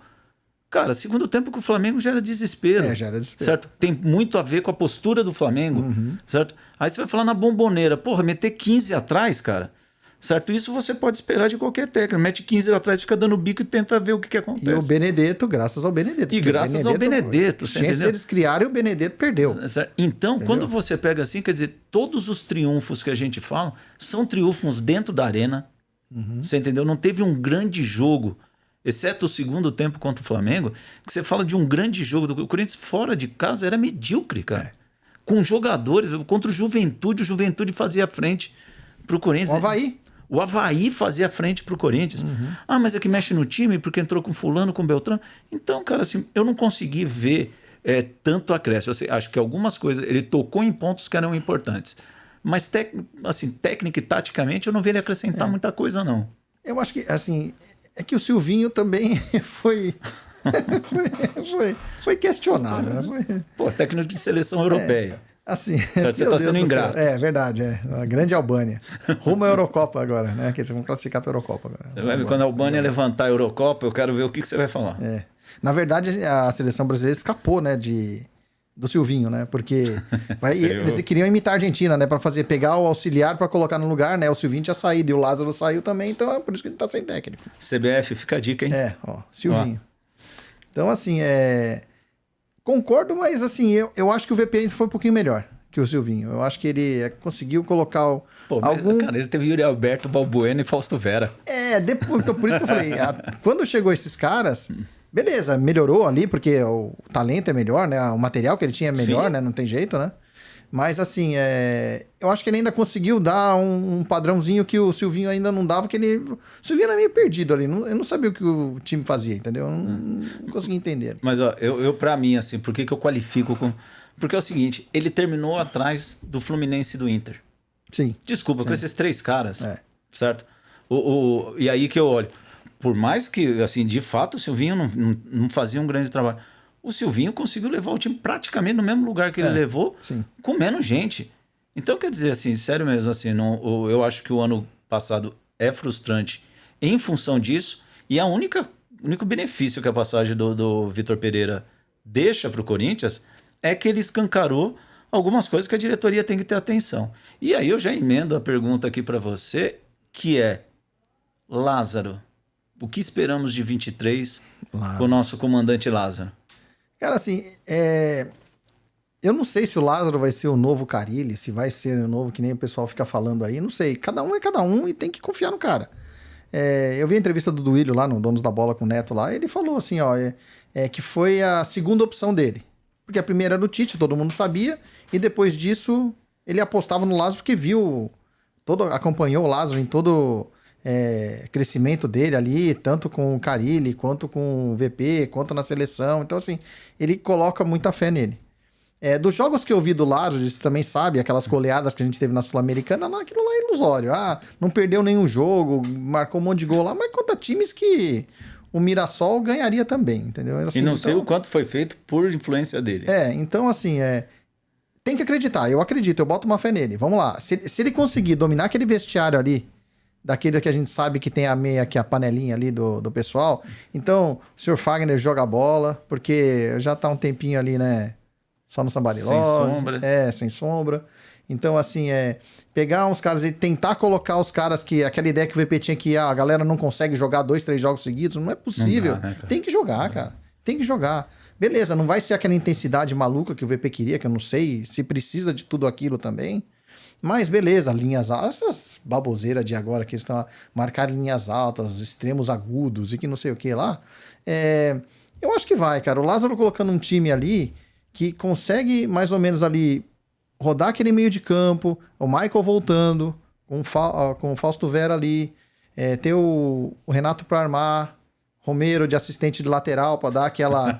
Cara, segundo tempo com o Flamengo já era desespero.
Já era desespero.
Certo? Tem muito a ver com a postura do Flamengo, certo? Aí você vai falar na Bombonera, porra, meter 15 atrás, cara, certo? Isso você pode esperar de qualquer técnico. Mete 15 atrás, fica dando bico e tenta ver o que acontece.
E o Benedetto, graças ao Benedetto.
E graças ao Benedetto, você entendeu?
Eles criaram e o Benedetto perdeu.
Então, entendeu? Quando você pega assim, quer dizer, todos os triunfos que a gente fala são triunfos dentro da arena. Você entendeu? Não teve um grande jogo, exceto o segundo tempo contra o Flamengo, que você fala de um grande jogo. O Corinthians fora de casa era medíocre, cara. Com jogadores, contra o Juventude fazia frente pro Corinthians. O Avaí fazia frente pro Corinthians. Ah, mas é que mexe no time porque entrou com fulano, com Beltrano. Então, cara, assim, eu não consegui ver tanto acréscimo. Assim, acho que algumas coisas, ele tocou em pontos que eram importantes. Mas, assim, técnica e taticamente, eu não vi ele acrescentar muita coisa, não.
Eu acho que, assim, é que o Silvinho também foi foi questionável. Né?
Pô, técnico de seleção europeia.
Assim,
você está sendo ingrato.
É verdade, a grande Albânia. Rumo à Eurocopa agora, né? Que eles vão classificar para a Eurocopa agora.
Quando a Albânia levantar a Eurocopa, eu quero ver o que você vai falar.
Na verdade, a seleção brasileira escapou, né, do Silvinho, né? Porque eles queriam imitar a Argentina, né? Para pegar o auxiliar para colocar no lugar, né? O Silvinho tinha saído e o Lázaro saiu também, então é por isso que ele tá sem técnico.
CBF, fica a dica, hein?
Silvinho. Então, assim, concordo, mas assim, eu acho que o VP foi um pouquinho melhor que o Silvinho. Eu acho que ele conseguiu colocar
Cara, ele teve Yuri Alberto, Balbuena e Fausto Vera.
Depois, então por isso que eu falei, quando chegou esses caras, beleza, melhorou ali, porque o talento é melhor, né? O material que ele tinha é melhor, né? Não tem jeito, né? Mas assim, eu acho que ele ainda conseguiu dar um padrãozinho que o Silvinho ainda não dava, que o Silvinho era meio perdido ali. Eu não sabia o que o time fazia, entendeu? Eu não conseguia entender.
Mas ó, eu pra mim, assim, por que eu qualifico com... Porque é o seguinte, ele terminou atrás do Fluminense e do Inter.
Sim.
Desculpa,
sim.
Com esses 3 caras, certo? E aí que eu olho, por mais que, assim, de fato, o Silvinho não fazia um grande trabalho. O Silvinho conseguiu levar o time praticamente no mesmo lugar que ele levou, com menos gente. Então, quer dizer, assim, sério mesmo, assim, eu acho que o ano passado é frustrante em função disso, e o único benefício que a passagem do Vitor Pereira deixa para o Corinthians é que ele escancarou algumas coisas que a diretoria tem que ter atenção. E aí eu já emendo a pergunta aqui para você, que é, Lázaro, o que esperamos de 23 com o nosso comandante Lázaro?
Cara, assim, eu não sei se o Lázaro vai ser o novo Carille, se vai ser o novo, que nem o pessoal fica falando aí, não sei. Cada um é cada um e tem que confiar no cara. Eu vi a entrevista do Duílio lá, no Donos da Bola com o Neto lá, ele falou assim, que foi a segunda opção dele. Porque a primeira era o Tite, todo mundo sabia, e depois disso ele apostava no Lázaro porque acompanhou o Lázaro em todo crescimento dele ali, tanto com o Carille, quanto com o VP, quanto na seleção. Então, assim, ele coloca muita fé nele. Dos jogos que eu vi do Lázaro, você também sabe, aquelas goleadas que a gente teve na Sul-Americana, aquilo lá é ilusório. Não perdeu nenhum jogo, marcou um monte de gol lá, mas contra times que o Mirassol ganharia também, entendeu? Assim,
e não sei o quanto foi feito por influência dele.
Então, assim, tem que acreditar. Eu acredito, eu boto uma fé nele. Vamos lá. Se ele conseguir dominar aquele vestiário ali, daquele que a gente sabe que tem a meia, que é a panelinha ali do pessoal. Então, o senhor Fagner joga bola, porque já tá um tempinho ali, né? Só no Sambariló.
Sem sombra.
Sem sombra. Então, assim, pegar uns caras e tentar colocar os caras aquela ideia que o VP tinha que a galera não consegue jogar 2, 3 jogos seguidos, não é possível. Não dá, né, tem que jogar, cara. Tem que jogar. Beleza, não vai ser aquela intensidade maluca que o VP queria, que eu não sei se precisa de tudo aquilo também. Mas beleza, linhas altas, essas baboseiras de agora que eles estão a marcar linhas altas, extremos agudos e que não sei o que lá. Eu acho que vai, cara. O Lázaro colocando um time ali que consegue mais ou menos ali rodar aquele meio de campo, o Michael voltando, com o Fausto Vera ali, ter o Renato para armar, Romero de assistente de lateral para dar aquela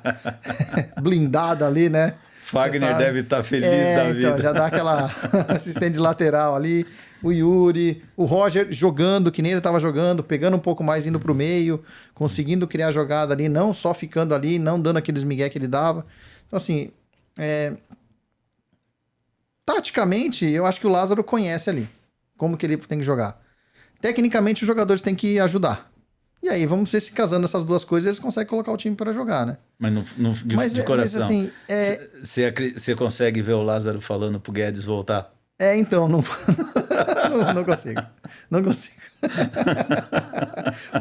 blindada ali, né?
Fagner deve estar feliz da vida.
Então, já dá aquela assistente de lateral ali, o Yuri, o Roger jogando, que nem ele estava jogando, pegando um pouco mais, indo para o meio, conseguindo criar jogada ali, não só ficando ali, não dando aqueles migué que ele dava. Então, assim, taticamente, eu acho que o Lázaro conhece ali como que ele tem que jogar. Tecnicamente, os jogadores têm que ajudar. E aí, vamos ver se casando essas duas coisas, eles conseguem colocar o time para jogar, né?
Mas de coração. Mas, assim, você consegue ver o Lázaro falando pro Guedes voltar?
Então, não consigo. Não consigo.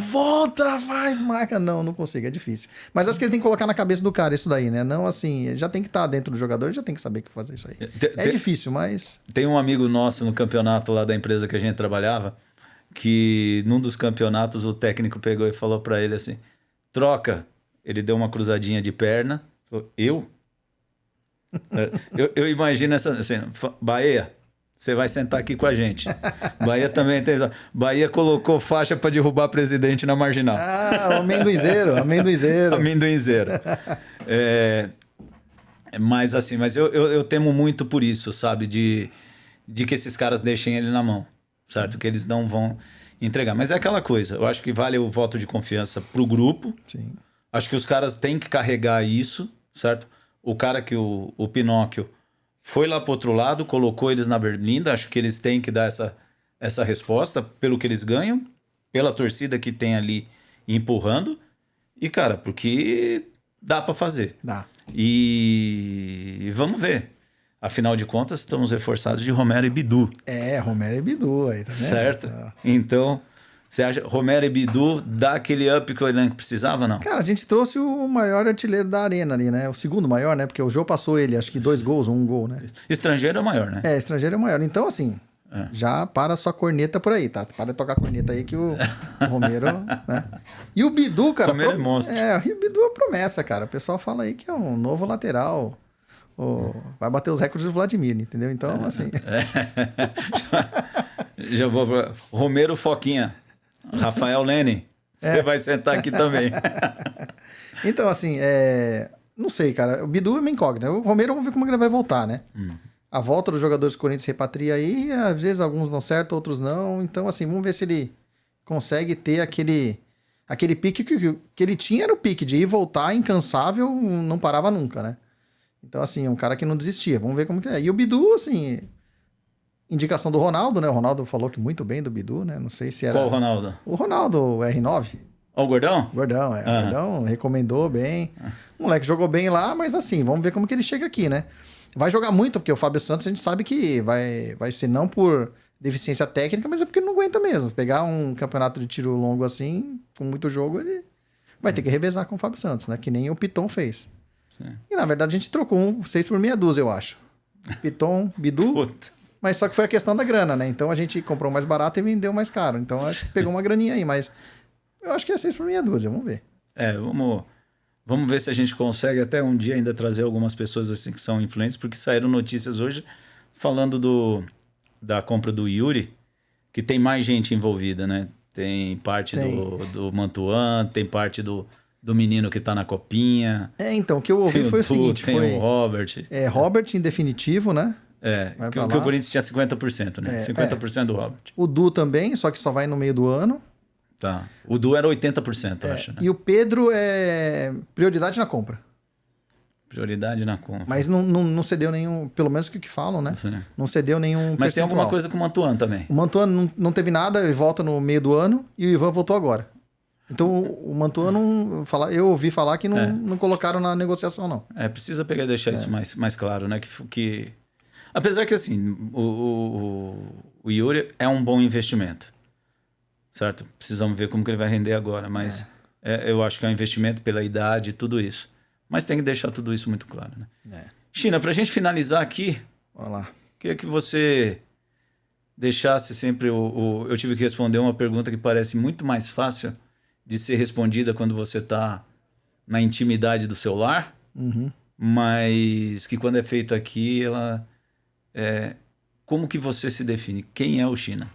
Volta, faz, marca. Não consigo, é difícil. Mas acho que ele tem que colocar na cabeça do cara isso daí, né? Não assim, já tem que estar dentro do jogador, já tem que saber que fazer isso aí. É difícil, mas...
Tem um amigo nosso no campeonato lá da empresa que a gente trabalhava, que num dos campeonatos o técnico pegou e falou pra ele assim, troca. Ele deu uma cruzadinha de perna. Falou, eu imagino essa cena. Bahia, você vai sentar aqui com a gente. Bahia também tem... Bahia colocou faixa para derrubar presidente na Marginal.
O amendoinzeiro.
Amendoinzeiro. Mas assim, eu temo muito por isso, sabe? De que esses caras deixem ele na mão. Certo? Que eles não vão entregar. Mas é aquela coisa. Eu acho que vale o voto de confiança pro grupo.
Sim.
Acho que os caras têm que carregar isso, certo? O cara que o Pinóquio foi lá pro outro lado, colocou eles na berlinda. Acho que eles têm que dar essa resposta pelo que eles ganham, pela torcida que tem ali empurrando. E, cara, porque dá para fazer.
Dá.
E vamos ver. Afinal de contas, estamos reforçados de Romero e Bidu.
Romero e Bidu aí, tá vendo?
Certo? Então, você acha Romero e Bidu dá aquele up que o elenco precisava, não?
Cara, a gente trouxe o maior artilheiro da arena ali, né? O segundo maior, né? Porque o Jô passou ele, acho que 2 gols ou 1 gol, né?
Estrangeiro é o maior, né?
Estrangeiro é o maior. Então, assim, já para a sua corneta por aí, tá? Para de tocar corneta aí que o Romero, né? E o Bidu, cara...
O Romero é monstro.
O Bidu é promessa, cara. O pessoal fala aí que é um novo lateral... vai bater os recordes do Vladimir, entendeu? Então, assim...
Já vou... Romero Foquinha. Rafael Lenin. Você vai sentar aqui também.
Então, assim, não sei, cara. O Bidu é uma incógnita. O Romero, vamos ver como ele vai voltar, né? A volta dos jogadores do Corinthians repatria aí, às vezes alguns dão certo, outros não. Então, assim, vamos ver se ele consegue ter aquele pique que ele tinha, era o pique de ir voltar incansável, não parava nunca, né? Então, assim, um cara que não desistia. Vamos ver como que é. E o Bidu, assim, indicação do Ronaldo, né? O Ronaldo falou que muito bem do Bidu, né? Não sei se era...
Qual o Ronaldo?
O Ronaldo, o R9.
O Gordão?
Gordão, O Gordão recomendou bem. O moleque jogou bem lá, mas assim, vamos ver como que ele chega aqui, né? Vai jogar muito, porque o Fábio Santos a gente sabe que vai ser não por deficiência técnica, mas é porque ele não aguenta mesmo. Pegar um campeonato de tiro longo assim, com muito jogo, ele vai ter que revezar com o Fábio Santos, né? Que nem o Piton fez. Sim. E na verdade a gente trocou 6 por meia dúzia, eu acho. Piton, Bidu. Puta. Mas só que foi a questão da grana, né? Então a gente comprou mais barato e vendeu mais caro. Então acho que pegou uma graninha aí, mas eu acho que é 6 por meia dúzia, vamos ver.
Vamos ver se a gente consegue até um dia ainda trazer algumas pessoas assim que são influentes, porque saíram notícias hoje falando da compra do Yuri, que tem mais gente envolvida, né? Tem parte do Mantuan, tem parte do menino que tá na copinha.
Então, o que eu ouvi foi o seguinte...
Tem o Robert.
Robert em definitivo, né?
Que o Corinthians tinha 50%, né? 50% do Robert.
O Du também, só que só vai no meio do ano.
Tá. O Du era 80%, acho, né?
E o Pedro é prioridade na compra.
Prioridade na compra.
Mas não cedeu nenhum, pelo menos o que falam, né?
Sim.
Não cedeu nenhum
Mas tem alguma coisa com o Mantuan também.
O Mantuan não teve nada, ele volta no meio do ano e o Ivan voltou agora. Então o Mantuan eu ouvi falar que não colocaram na negociação, não.
Precisa pegar e deixar isso mais claro, né? Que... Apesar que, assim, o Yuri é um bom investimento. Certo? Precisamos ver como que ele vai render agora, mas eu acho que é um investimento pela idade e tudo isso. Mas tem que deixar tudo isso muito claro, né? China, pra gente finalizar aqui,
bora lá.
Queria que você deixasse sempre eu tive que responder uma pergunta que parece muito mais fácil de ser respondida quando você tá na intimidade do seu lar, mas que quando é feito aqui, como que você se define? Quem é o China?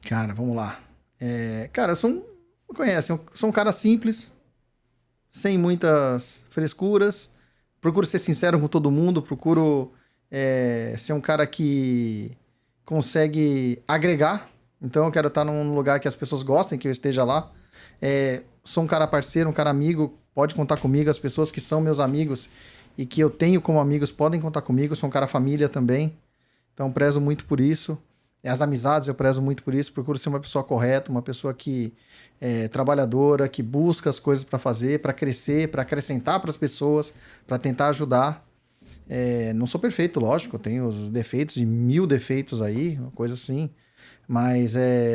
Cara, vamos lá. Cara, eu sou um cara simples, sem muitas frescuras, procuro ser sincero com todo mundo, procuro ser um cara que consegue agregar. Então eu quero estar num lugar que as pessoas gostem, que eu esteja lá. Sou um cara parceiro, um cara amigo, pode contar comigo. As pessoas que são meus amigos e que eu tenho como amigos podem contar comigo. Sou um cara família também, então prezo muito por isso. As amizades eu prezo muito por isso, procuro ser uma pessoa correta, uma pessoa que é trabalhadora, que busca as coisas para fazer, para crescer, para acrescentar para as pessoas, para tentar ajudar. Não sou perfeito, lógico, eu tenho os defeitos e 1000 defeitos aí, uma coisa assim, mas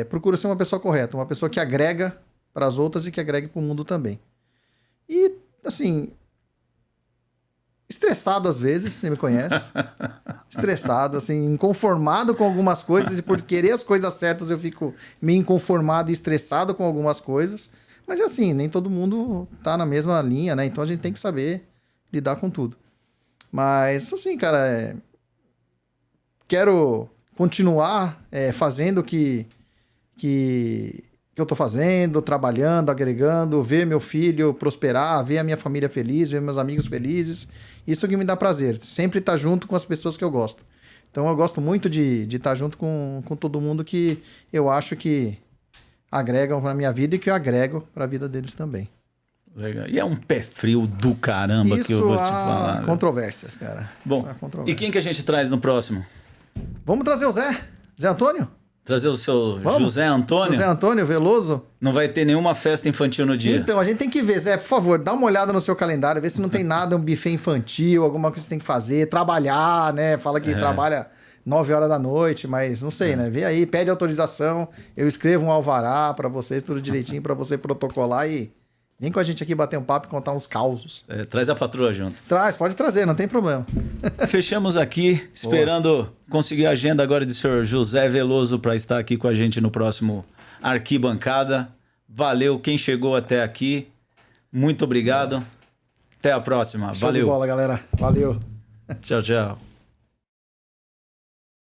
procuro ser uma pessoa correta, uma pessoa que agrega para as outras e que agregue para o mundo também. E, assim... estressado às vezes, você me conhece. Estressado, assim, inconformado com algumas coisas. E por querer as coisas certas eu fico meio inconformado e estressado com algumas coisas. Mas é assim, nem todo mundo tá na mesma linha, né? Então a gente tem que saber lidar com tudo. Mas, assim, cara, quero continuar fazendo o que eu tô fazendo, trabalhando, agregando, ver meu filho prosperar, ver a minha família feliz, ver meus amigos felizes. Isso que me dá prazer, sempre estar junto com as pessoas que eu gosto. Então eu gosto muito de estar junto com todo mundo que eu acho que agregam para minha vida e que eu agrego para a vida deles também.
Legal. E é um pé frio do caramba
isso
que eu vou te falar.
Controvérsias, cara.
Bom, e quem que a gente traz no próximo?
Vamos trazer o Zé Antônio?
Trazer o seu José Antônio?
José Antônio Veloso?
Não vai ter nenhuma festa infantil no dia.
Então, a gente tem que ver, Zé, por favor, dá uma olhada no seu calendário, vê se não tem nada, um buffet infantil, alguma coisa que você tem que fazer, trabalhar, né? Fala que trabalha 9 horas da noite, mas não sei, né? Vê aí, pede autorização, eu escrevo um alvará pra vocês, tudo direitinho, pra você protocolar e vem com a gente aqui bater um papo e contar uns causos.
Traz a patroa junto.
Pode trazer, não tem problema.
Fechamos aqui, esperando conseguir a agenda agora do senhor José Veloso para estar aqui com a gente no próximo Arquibancada. Valeu quem chegou até aqui. Muito obrigado. Até a próxima.
Show
Valeu.
de bola, galera. Valeu.
Tchau, tchau.